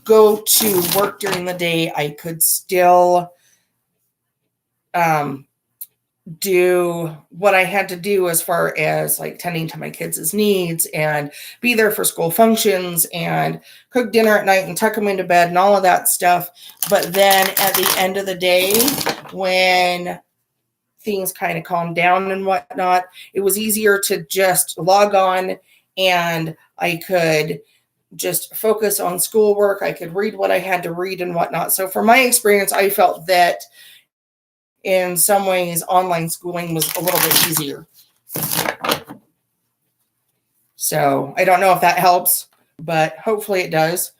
go to work during the day. I could still do what I had to do as far as like tending to my kids' needs and be there for school functions and cook dinner at night and tuck them into bed and all of that stuff. But then at the end of the day, when things kind of calmed down and whatnot, it was easier to just log on and I could just focus on schoolwork. I could read what I had to read and whatnot. So from my experience, I felt that in some ways, online schooling was a little bit easier. So I don't know if that helps, but hopefully it does.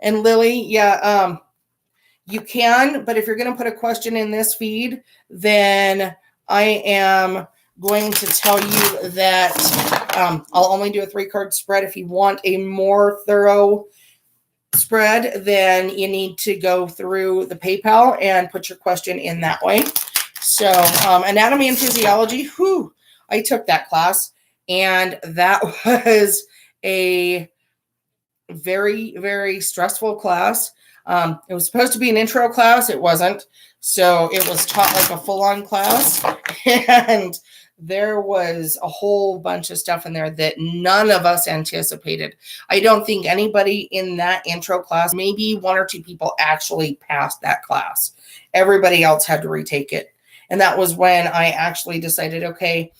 And Lily, yeah, you can, but if you're going to put a question in this feed, then I am going to tell you that I'll only do a 3-card spread. If you want a more thorough spread, then you need to go through the PayPal and put your question in that way. So anatomy and physiology, I took that class, and that was a very, very stressful class. It was supposed to be an intro class. It wasn't. So it was taught like a full-on class, and there was a whole bunch of stuff in there that none of us anticipated. I don't think anybody in that intro class, maybe 1 or 2 people actually passed that class. Everybody else had to retake it. And that was when I actually decided, okay,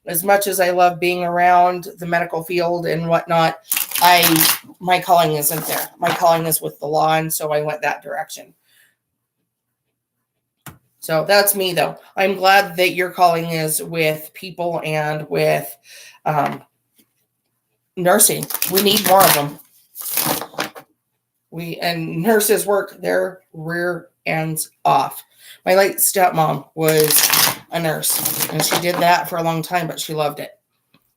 as much as I love being around the medical field and whatnot, my calling isn't there. My calling is with the law, and so I went that direction. So that's me, though. I'm glad that your calling is with people and with nursing. We need more of them. And nurses work their rear ends off. My late stepmom was a nurse, and she did that for a long time, but she loved it.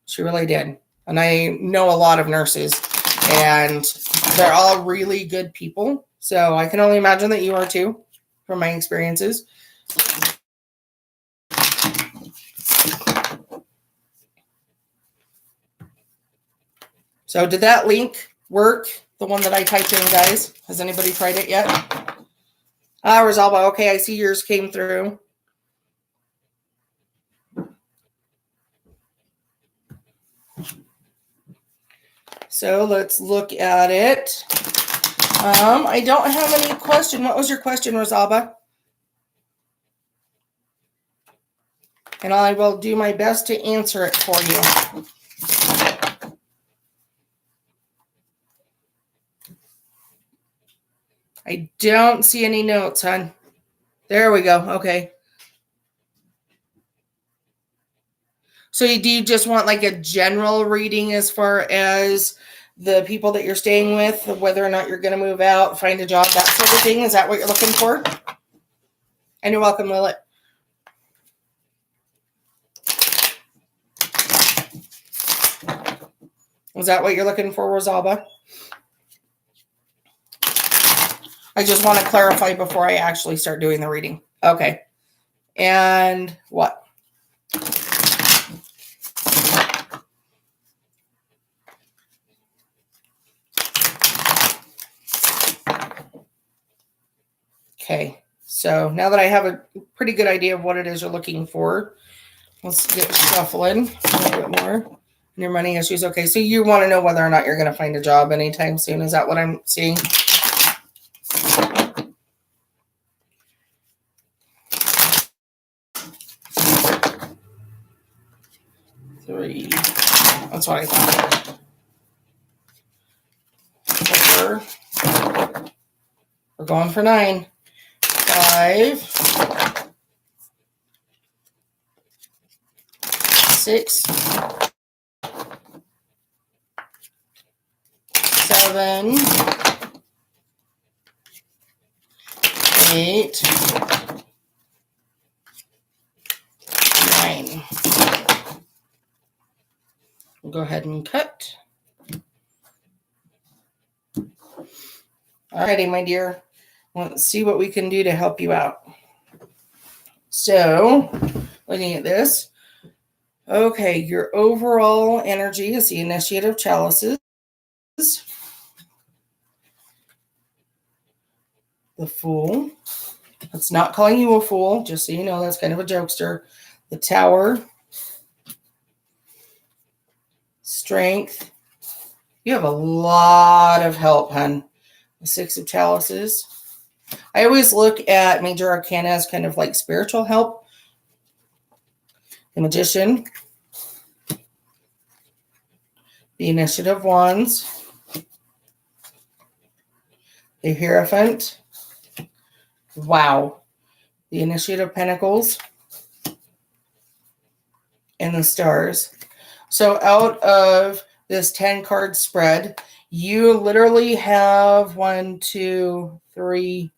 She really did. And I know a lot of nurses, and they're all really good people. So I can only imagine that you are too, from my experiences. So did that link work? The one that I typed in, guys? Has anybody tried it yet? Rosalba, okay, I see yours came through. So let's look at it. I don't have any question. What was your question, Rosalba? And I will do my best to answer it for you. I don't see any notes, hon. There we go. Okay. So do you just want like a general reading as far as the people that you're staying with, whether or not you're going to move out, find a job, that sort of thing? Is that what you're looking for? And you're welcome, Lilith. Was that what you're looking for, Rosalba? I just want to clarify before I actually start doing the reading. Okay. And what? Okay. So now that I have a pretty good idea of what it is you're looking for, let's get shuffling a little bit more. And your money issues. Okay. So you want to know whether or not you're going to find a job anytime soon. Is that what I'm seeing? Three. That's what I thought. 4. We're going for 9. 5. 6. 7. 8. 9. We'll go ahead and cut. Alrighty, my dear. Let's see what we can do to help you out. So, looking at this. Okay, your overall energy is the initiative chalices. The Fool. That's not calling you a fool, just so you know, that's kind of a jokester. The Tower, Strength. You have a lot of help, hun. The Six of Chalices. I always look at Major Arcana as kind of like spiritual help. The Magician. The Initiative Wands. The Hierophant. Wow. The Initiative Pentacles. And the Stars. So out of this 10 card spread, you literally have 1, 2, 3,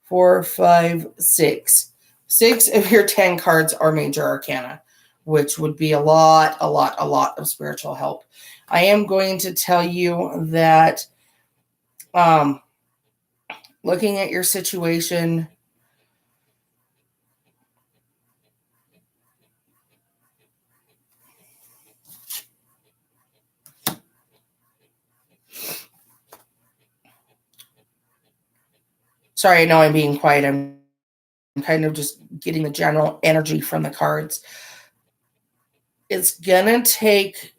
4, 5, 6. 6 of your 10 cards are Major Arcana, which would be a lot of spiritual help. I am going to tell you that looking at your situation, sorry, I know I'm being quiet. I'm kind of just getting the general energy from the cards. It's going to take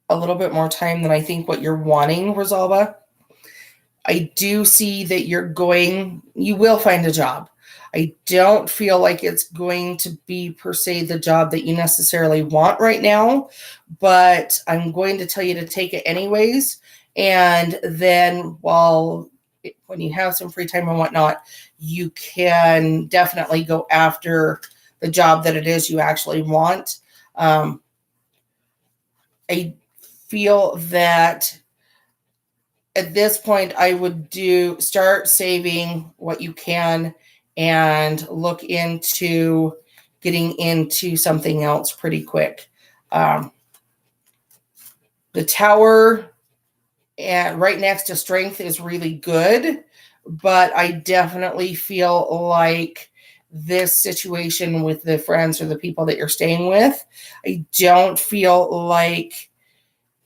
a little bit more time than I think what you're wanting, Rosalba. I do see that you will find a job. I don't feel like it's going to be per se the job that you necessarily want right now, but I'm going to tell you to take it anyways. And then when you have some free time and whatnot, you can definitely go after the job that it is you actually want. I feel that at this point, I would start saving what you can and look into getting into something else pretty quick. The Tower and right next to Strength is really good, but I definitely feel like this situation with the friends or the people that you're staying with, I don't feel like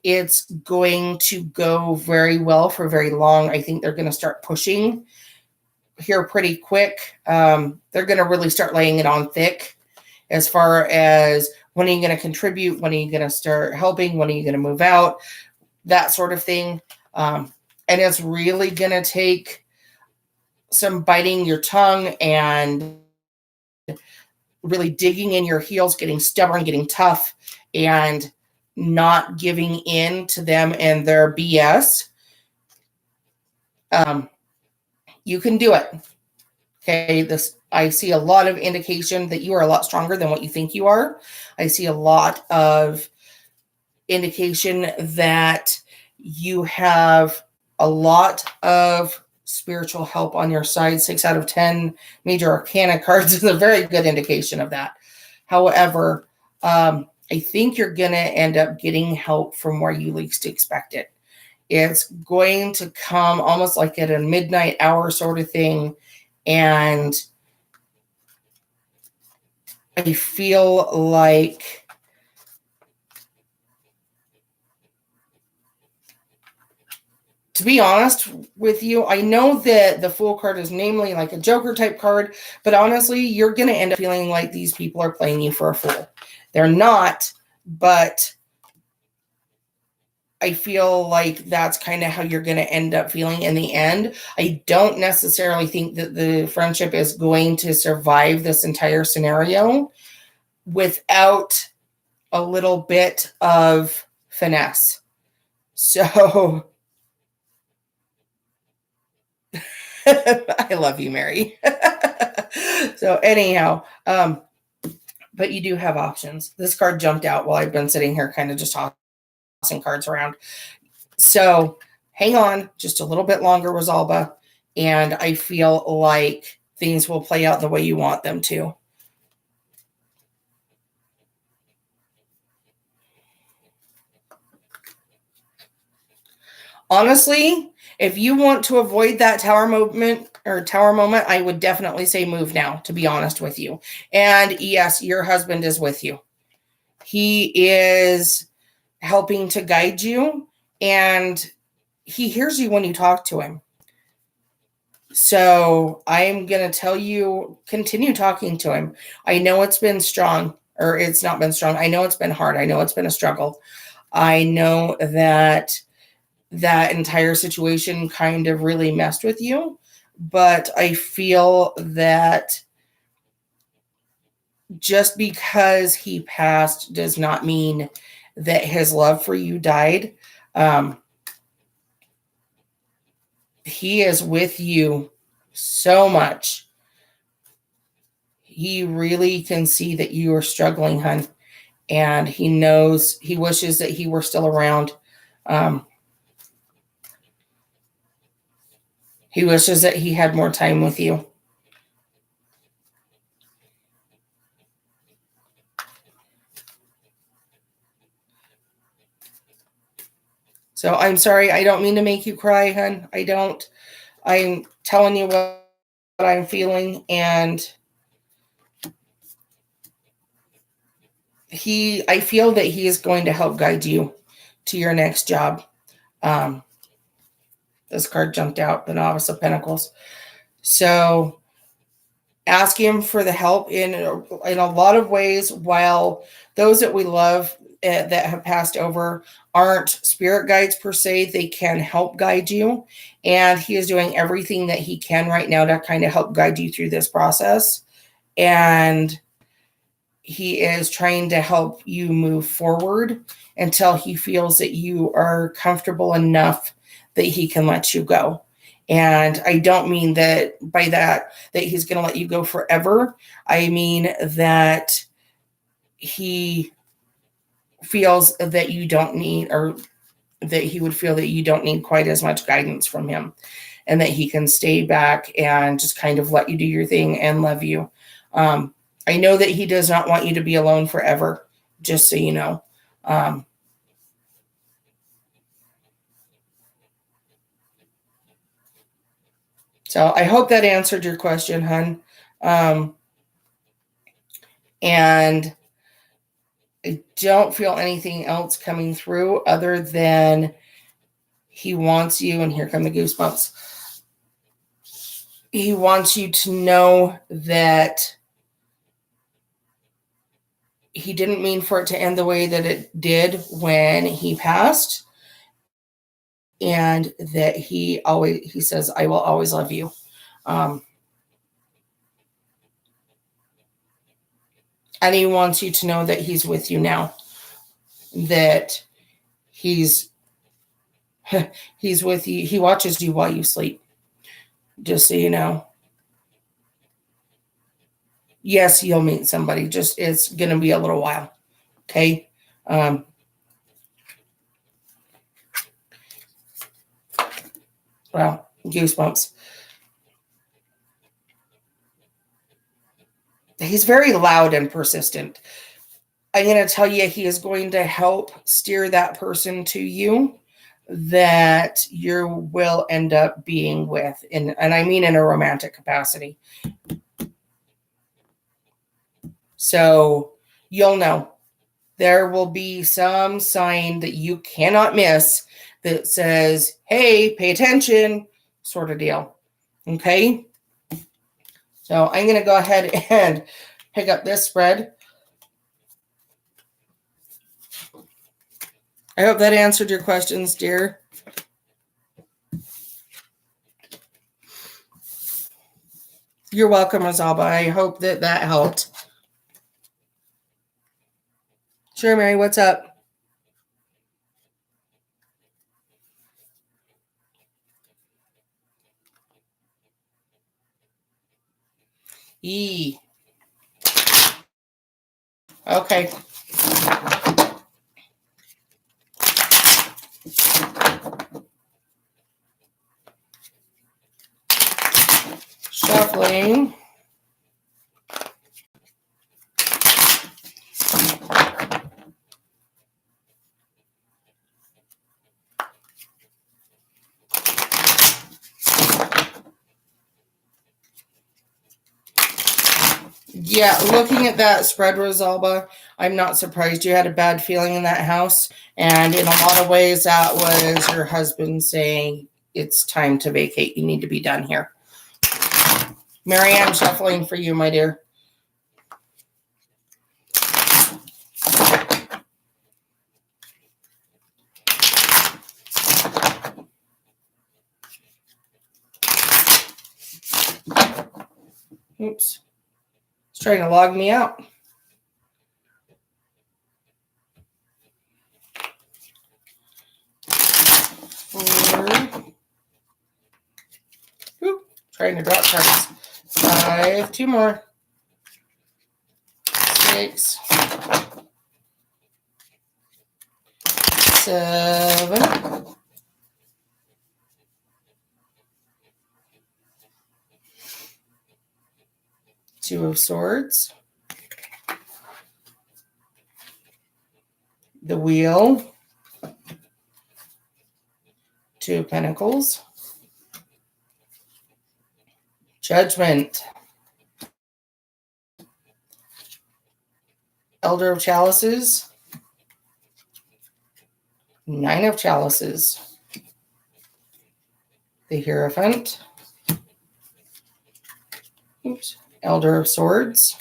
it's going to go very well for very long. I think they're going to start pushing here pretty quick. They're going to really start laying it on thick as far as when are you going to contribute, when are you going to start helping, when are you going to move out, that sort of thing. And it's really going to take some biting your tongue and really digging in your heels, getting stubborn, getting tough, and not giving in to them and their BS. You can do it. Okay, I see a lot of indication that you are a lot stronger than what you think you are. I see a lot of indication that you have a lot of spiritual help on your side. 6 out of 10 Major Arcana cards is a very good indication of that. However, I think you're going to end up getting help from where you least expect it. It's going to come almost like at a midnight hour sort of thing. And I feel like to be honest with you, I know that the Fool card is namely like a Joker type card, but honestly, you're going to end up feeling like these people are playing you for a fool. They're not, but I feel like that's kind of how you're going to end up feeling in the end. I don't necessarily think that the friendship is going to survive this entire scenario without a little bit of finesse. So I love you, Mary. So anyhow, but you do have options. This card jumped out while I've been sitting here kind of just tossing cards around. So hang on just a little bit longer, Rosalba, and I feel like things will play out the way you want them to. Honestly, if you want to avoid that tower moment, I would definitely say move now, to be honest with you. And yes, your husband is with you. He is helping to guide you, and he hears you when you talk to him. So I'm going to tell you, continue talking to him. I know it's been strong, or it's not been strong. I know it's been hard. I know it's been a struggle. I know that that entire situation kind of really messed with you, but I feel that just because he passed does not mean that his love for you died. He is with you so much. He really can see that you are struggling, hun, and he knows, he wishes that he were still around. He wishes that he had more time with you. So I'm sorry. I don't mean to make you cry, hun. I don't. I'm telling you what I'm feeling. And I feel that he is going to help guide you to your next job. This card jumped out, the Novice of Pentacles. So ask him for the help in a lot of ways. While those that we love that have passed over aren't spirit guides per se, they can help guide you. And he is doing everything that he can right now to kind of help guide you through this process. And he is trying to help you move forward until he feels that you are comfortable enough that he can let you go. And I don't mean that by that he's going to let you go forever. I mean that he feels that you don't need, or that he would feel that you don't need quite as much guidance from him, and that he can stay back and just kind of let you do your thing and love you. I know that he does not want you to be alone forever, just so you know. So I hope that answered your question, hun. And I don't feel anything else coming through other than he wants you, and here come the goosebumps. He wants you to know that he didn't mean for it to end the way that it did when he passed, and that he says, I will always love you. And he wants you to know that he's with you now, that he's with you. He watches you while you sleep, just so you know. Yes, you'll meet somebody, just it's going to be a little while. Okay. Wow, goosebumps. He's very loud and persistent. I'm going to tell you, he is going to help steer that person to you that you will end up being with, and I mean in a romantic capacity. So you'll know. There will be some sign that you cannot miss that says, hey, pay attention, sort of deal. Okay? So I'm going to go ahead and pick up this spread. I hope that answered your questions, dear. You're welcome, Rosalba. I hope that helped. Sure, Mary, what's up? E. Okay. Shuffling. Yeah, looking at that spread, Rosalba, I'm not surprised you had a bad feeling in that house. And in a lot of ways, that was your husband saying, it's time to vacate. You need to be done here. Mary, I'm shuffling for you, my dear. Oops. It's trying to log me out. Ooh, trying to drop cards. 5, 2 more. 6, 7, 2 of Swords, the Wheel, 2 of Pentacles, Judgment, Elder of Chalices, 9 of Chalices, the Hierophant, oops, Elder of Swords.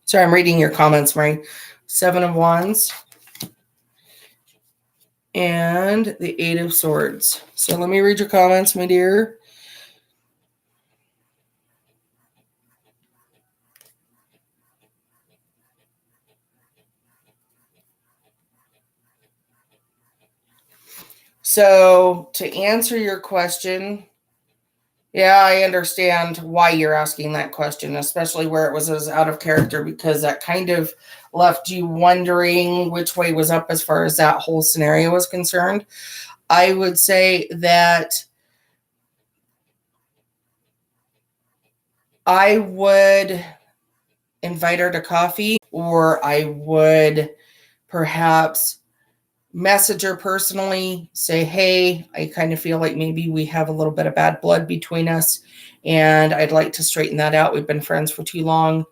Sorry, I'm reading your comments, Mary. 7 of Wands, and the 8 of Swords. So let me read your comments, my dear. So to answer your question, yeah, I understand why you're asking that question, especially where it was as out of character, because that kind of left you wondering which way was up as far as that whole scenario was concerned. I would say that I would invite her to coffee, or I would perhaps message her personally, say, hey, I kind of feel like maybe we have a little bit of bad blood between us, and I'd like to straighten that out. We've been friends for too long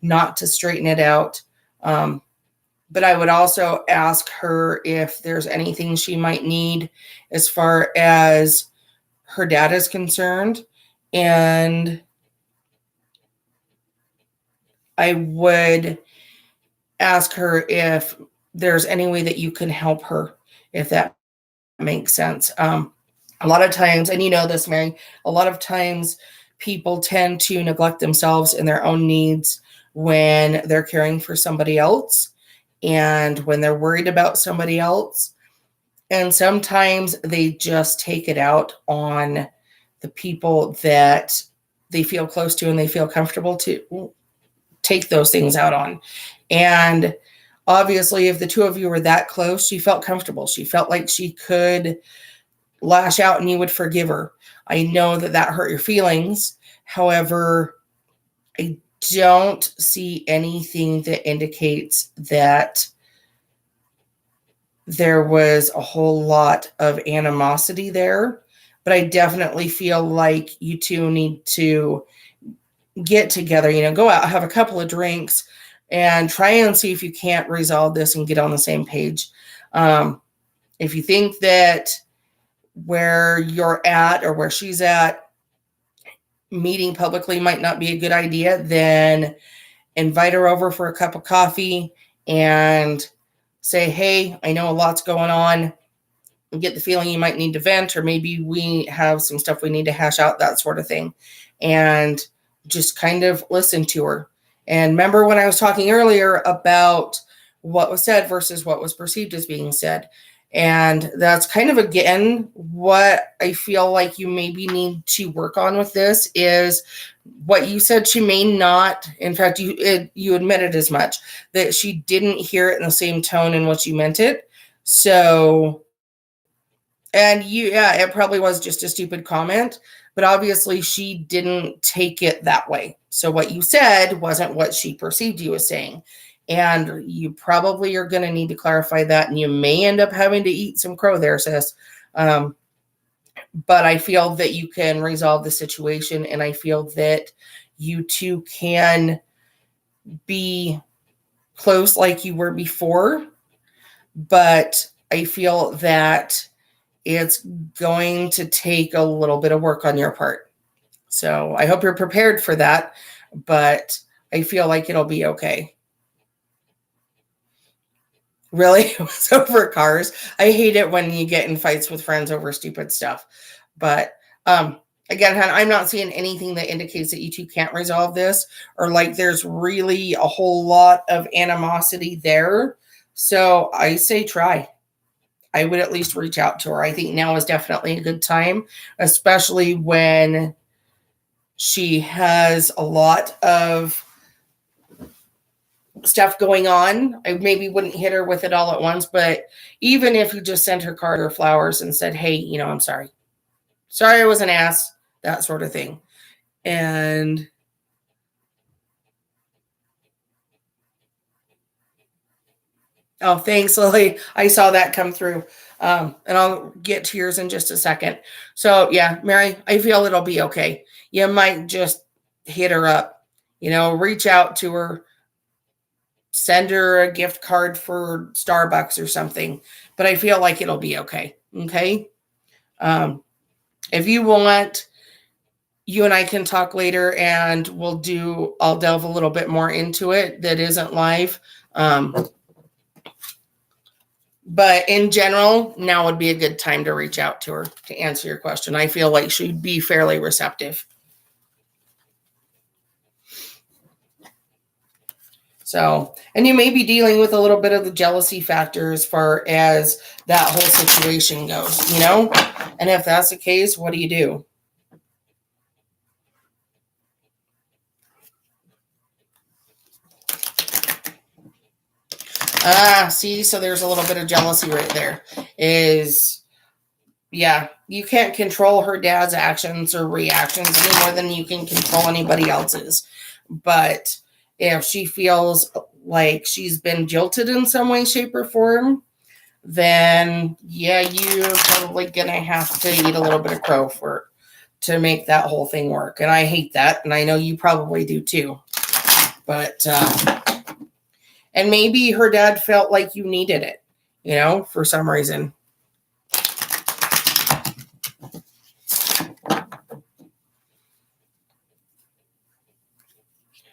not to straighten it out. But I would also ask her if there's anything she might need as far as her dad is concerned. And I would ask her if there's any way that you can help her, if that makes sense. A lot of times, and you know this, Mary, a lot of times people tend to neglect themselves and their own needs when they're caring for somebody else and when they're worried about somebody else. And sometimes they just take it out on the people that they feel close to and they feel comfortable to take those things out on. And obviously, if the two of you were that close, she felt comfortable. She felt like she could lash out and you would forgive her. I know that that hurt your feelings. However, I don't see anything that indicates that there was a whole lot of animosity there. But I definitely feel like you two need to get together, go out, have a couple of drinks, and try and see if you can't resolve this and get on the same page. If you think that where you're at or where she's at, meeting publicly might not be a good idea, then invite her over for a cup of coffee and say, hey, I know a lot's going on. Get the feeling you might need to vent, or maybe we have some stuff we need to hash out, that sort of thing. And just kind of listen to her. And remember when I was talking earlier about what was said versus what was perceived as being said. And that's kind of, again, what I feel like you maybe need to work on with this is what you said. She may not, in fact, you admitted as much, that she didn't hear it in the same tone in which you meant it. So, and it probably was just a stupid comment, but obviously she didn't take it that way. So what you said wasn't what she perceived you as saying. And you probably are going to need to clarify that, and you may end up having to eat some crow there, sis. But I feel that you can resolve the situation, and I feel that you two can be close like you were before. But I feel that it's going to take a little bit of work on your part. So I hope you're prepared for that, but I feel like it'll be okay. Really? It was over cars. I hate it when you get in fights with friends over stupid stuff. But again, hon, I'm not seeing anything that indicates that you two can't resolve this or like there's really a whole lot of animosity there. So I say try. I would at least reach out to her. I think now is definitely a good time, especially when she has a lot of stuff going on. I maybe wouldn't hit her with it all at once, but even if you just sent her card or flowers and said, hey, you know, I'm sorry. Sorry I was an ass, that sort of thing. And oh, thanks, Lily. I saw that come through. And I'll get to yours in just a second. So yeah, Mary, I feel it'll be okay. You might just hit her up, you know, reach out to her, send her a gift card for Starbucks or something. But I feel like it'll be okay. Okay. If you want, you and I can talk later and I'll delve a little bit more into it that isn't live. But in general, now would be a good time to reach out to her to answer your question. I feel like she'd be fairly receptive. So, and you may be dealing with a little bit of the jealousy factor as far as that whole situation goes, you know? And if that's the case, what do you do? See, so there's a little bit of jealousy right there. Yeah, you can't control her dad's actions or reactions any more than you can control anybody else's. But if she feels like she's been jilted in some way, shape, or form, then yeah, you're probably gonna have to eat a little bit of crow to make that whole thing work. And I hate that, and I know you probably do too. But and maybe her dad felt like you needed it, you know, for some reason.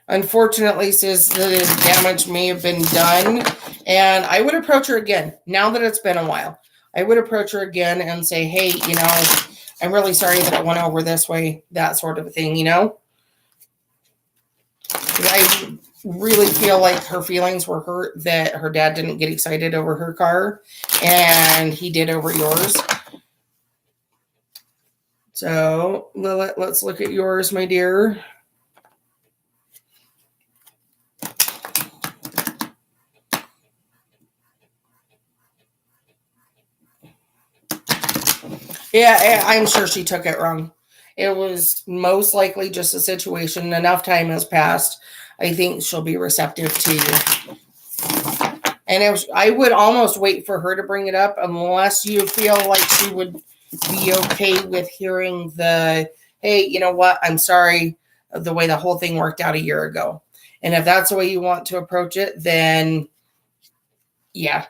Unfortunately, says the damage may have been done. And I would approach her again now that it's been a while. I would approach her again and say, hey, you know, I'm really sorry that it went over this way, that sort of a thing, you know? I really feel like her feelings were hurt that her dad didn't get excited over her car and he did over yours. So, Lilith, let's look at yours, my dear. Yeah, I'm sure she took it wrong. It was most likely just a situation. Enough time has passed. I think she'll be receptive to you. And I would almost wait for her to bring it up unless you feel like she would be okay with hearing hey, you know what? I'm sorry the way the whole thing worked out a year ago. And if that's the way you want to approach it, then yeah,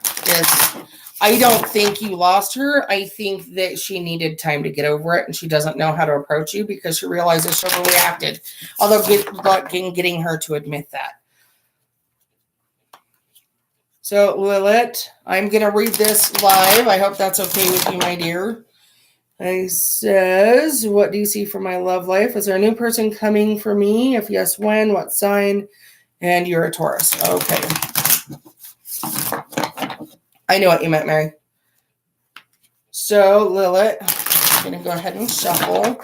I don't think you lost her. I think that she needed time to get over it and she doesn't know how to approach you because she realizes she overreacted. Although getting her to admit that. So, Lilith, I'm going to read this live. I hope that's okay with you, my dear. It says, what do you see for my love life? Is there a new person coming for me? If yes, when? What sign? And you're a Taurus. Okay. I know what you meant, Mary. So, Lilith, I'm going to go ahead and shuffle.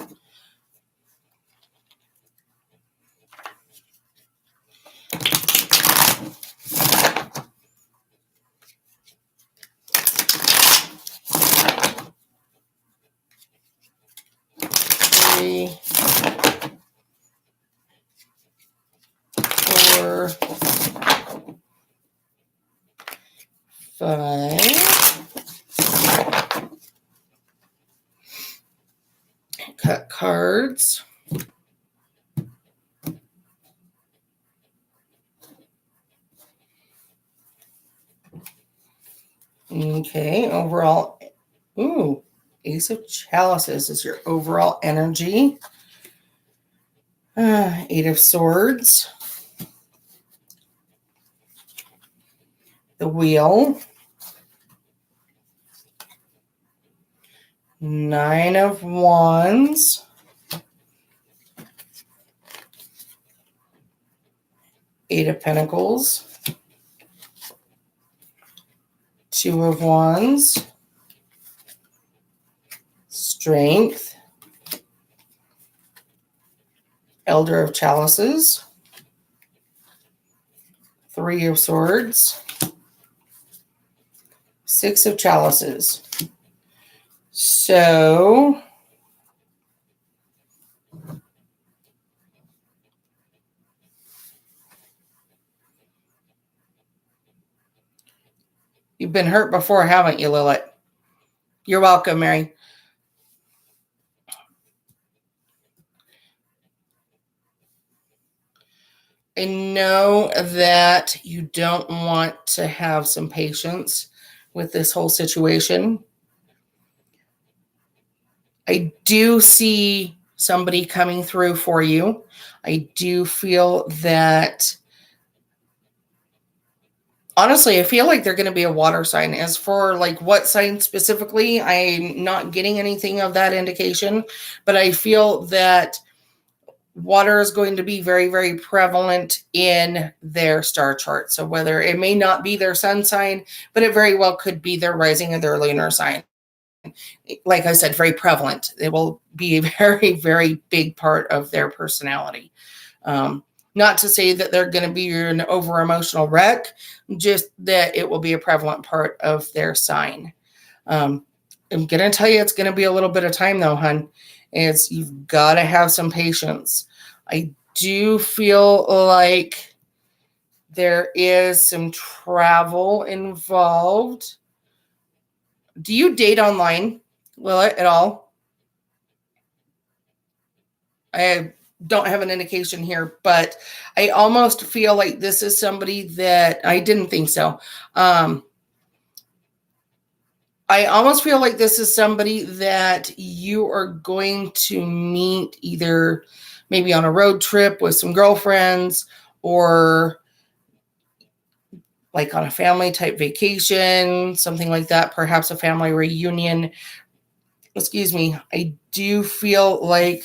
Three, 4, 5. Cut cards. Okay, overall. Ooh, Ace of Chalices is your overall energy. Eight of Swords. The Wheel. Nine of Wands. Eight of Pentacles. Two of Wands. Strength. Elder of Chalices. Three of Swords. Six of Chalices. So you've been hurt before, haven't you, Lilith? You're welcome, Mary. I know that you don't want to have some patience with this whole situation. I do see somebody coming through for you. I do feel that, honestly, I feel like they're going to be a water sign. As for like what sign specifically, I'm not getting anything of that indication, but I feel that water is going to be very, very prevalent in their star chart. So whether it may not be their sun sign, but it very well could be their rising or their lunar sign. Like I said, very prevalent. It will be a very, very big part of their personality. Not to say that they're going to be an over emotional wreck, just that it will be a prevalent part of their sign. I'm going to tell you, it's going to be a little bit of time though, hun. You've got to have some patience. I do feel like there is some travel involved. Do you date online, Lilith, at all? I don't have an indication here, but I almost feel like this is somebody that I didn't think so. I almost feel like this is somebody that you are going to meet either maybe on a road trip with some girlfriends or like on a family type vacation, something like that, perhaps a family reunion. Excuse me. I do feel like,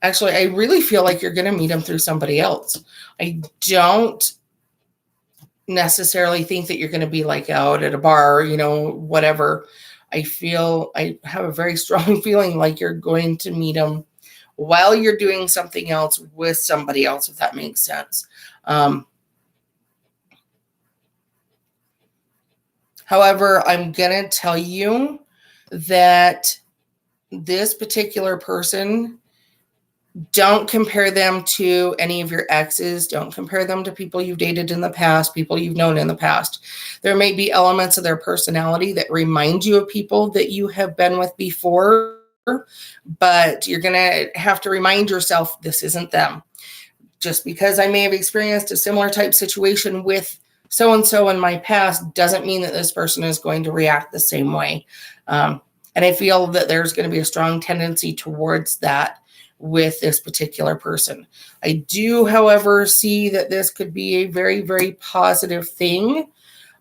actually, I really feel like you're going to meet them through somebody else. I don't necessarily think that you're going to be like out at a bar, whatever. I have a very strong feeling like you're going to meet them while you're doing something else with somebody else, if that makes sense. However, I'm going to tell you that this particular person, don't compare them to any of your exes. Don't compare them to people you've dated in the past, people you've known in the past. There may be elements of their personality that remind you of people that you have been with before, but you're going to have to remind yourself this isn't them. Just because I may have experienced a similar type situation with so-and-so in my past doesn't mean that this person is going to react the same way. And I feel that there's going to be a strong tendency towards that with this particular person. I do, however, see that this could be a very, very positive thing.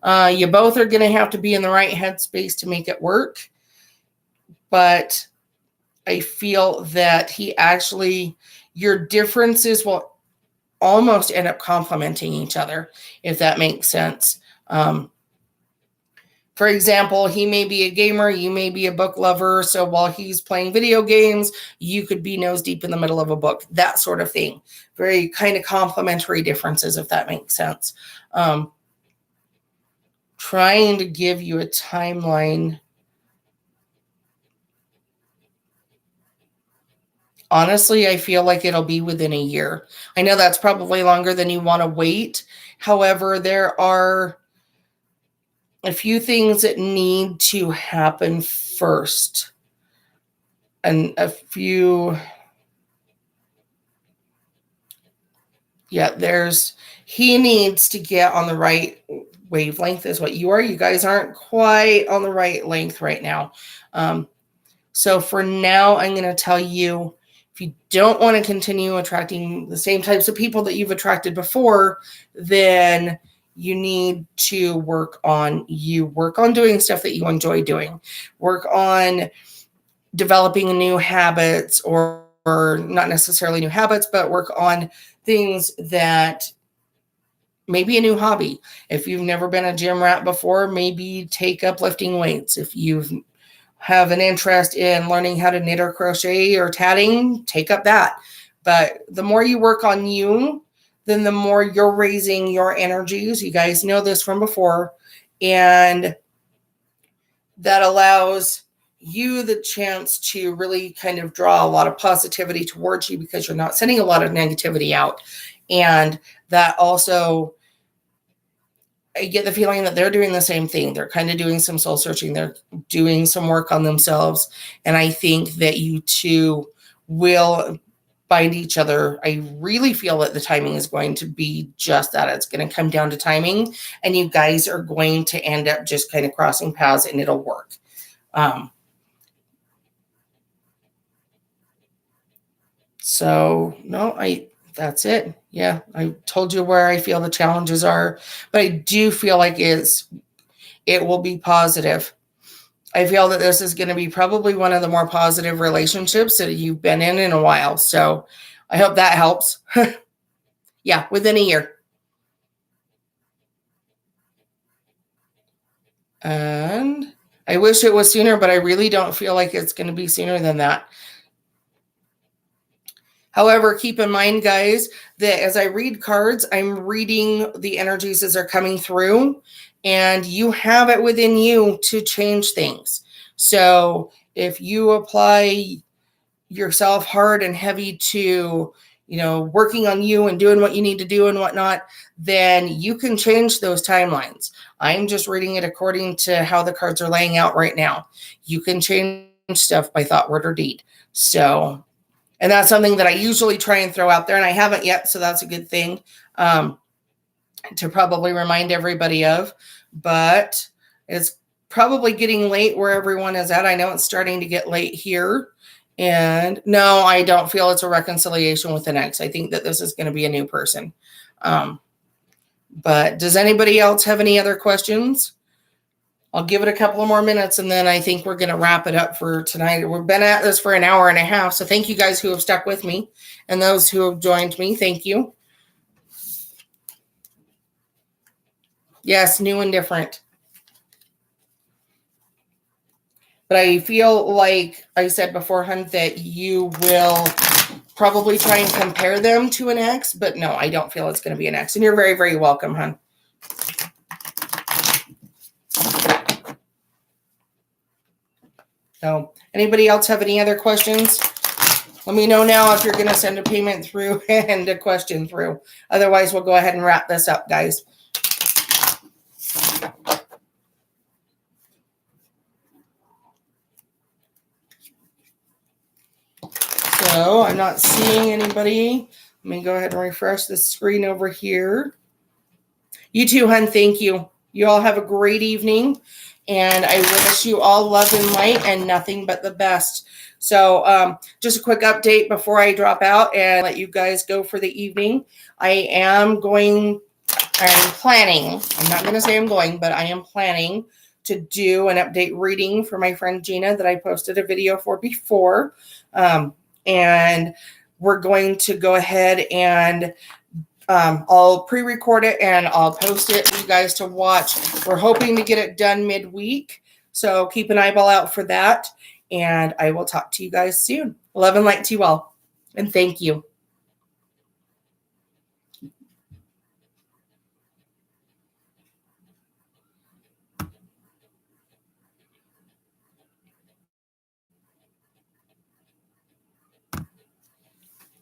You both are going to have to be in the right headspace to make it work. But I feel that your differences will almost end up complementing each other, if that makes sense. For example, he may be a gamer, you may be a book lover. So while he's playing video games, you could be nose deep in the middle of a book, that sort of thing. Very kind of complementary differences, if that makes sense. Trying to give you a timeline. Honestly, I feel like it'll be within a year. I know that's probably longer than you want to wait. However, there are a few things that need to happen first. And he needs to get on the right wavelength is what you are. You guys aren't quite on the right length right now. So for now, I'm going to tell you, if you don't want to continue attracting the same types of people that you've attracted before, then you need to work on you. Work on doing stuff that you enjoy doing. Work on developing new habits, or not necessarily new habits, but work on things that maybe a new hobby. If you've never been a gym rat before, maybe take up lifting weights. If you have an interest in learning how to knit or crochet or tatting, take up that. But the more you work on you, then the more you're raising your energies. You guys know this from before. And that allows you the chance to really kind of draw a lot of positivity towards you, because you're not sending a lot of negativity out. And that also, I get the feeling that they're doing the same thing. They're kind of doing some soul searching. They're doing some work on themselves. And I think that you two will find each other. I really feel that the timing is going to be just that. It's going to come down to timing, and you guys are going to end up just kind of crossing paths, and it'll work. So no, that's it. Yeah, I told you where I feel the challenges are, but I do feel like it will be positive. I feel that this is going to be probably one of the more positive relationships that you've been in a while. So I hope that helps. Yeah, within a year. And I wish it was sooner, but I really don't feel like it's going to be sooner than that. However, keep in mind, guys, that as I read cards, I'm reading the energies as they're coming through, and you have it within you to change things. So if you apply yourself hard and heavy to, working on you and doing what you need to do and whatnot, then you can change those timelines. I'm just reading it according to how the cards are laying out right now. You can change stuff by thought, word, or deed. So, and that's something that I usually try and throw out there, and I haven't yet, so that's a good thing to probably remind everybody of. But it's probably getting late where everyone is at. I know it's starting to get late here. And no, I don't feel it's a reconciliation with an ex. I think that this is going to be a new person. But does anybody else have any other questions? I'll give it a couple of more minutes, and then I think we're going to wrap it up for tonight. We've been at this for an hour and a half, so thank you guys who have stuck with me, and those who have joined me, thank you. Yes, new and different. But I feel like I said beforehand that you will probably try and compare them to an ex, but no, I don't feel it's going to be an ex. And you're very, very welcome, hon. So, anybody else have any other questions? Let me know now if you're going to send a payment through and a question through. Otherwise, we'll go ahead and wrap this up, guys. So, I'm not seeing anybody. Let me go ahead and refresh the screen over here. You too, hun. Thank you. You all have a great evening. And I wish you all love and light and nothing but the best. So just a quick update before I drop out and let you guys go for the evening. I'm planning, I'm not going to say I'm going, but I am planning to do an update reading for my friend Gina that I posted a video for before. And we're going to go ahead and I'll pre-record it and I'll post it for you guys to watch. We're hoping to get it done midweek. So keep an eyeball out for that. And I will talk to you guys soon. Love and light to you all. And thank you.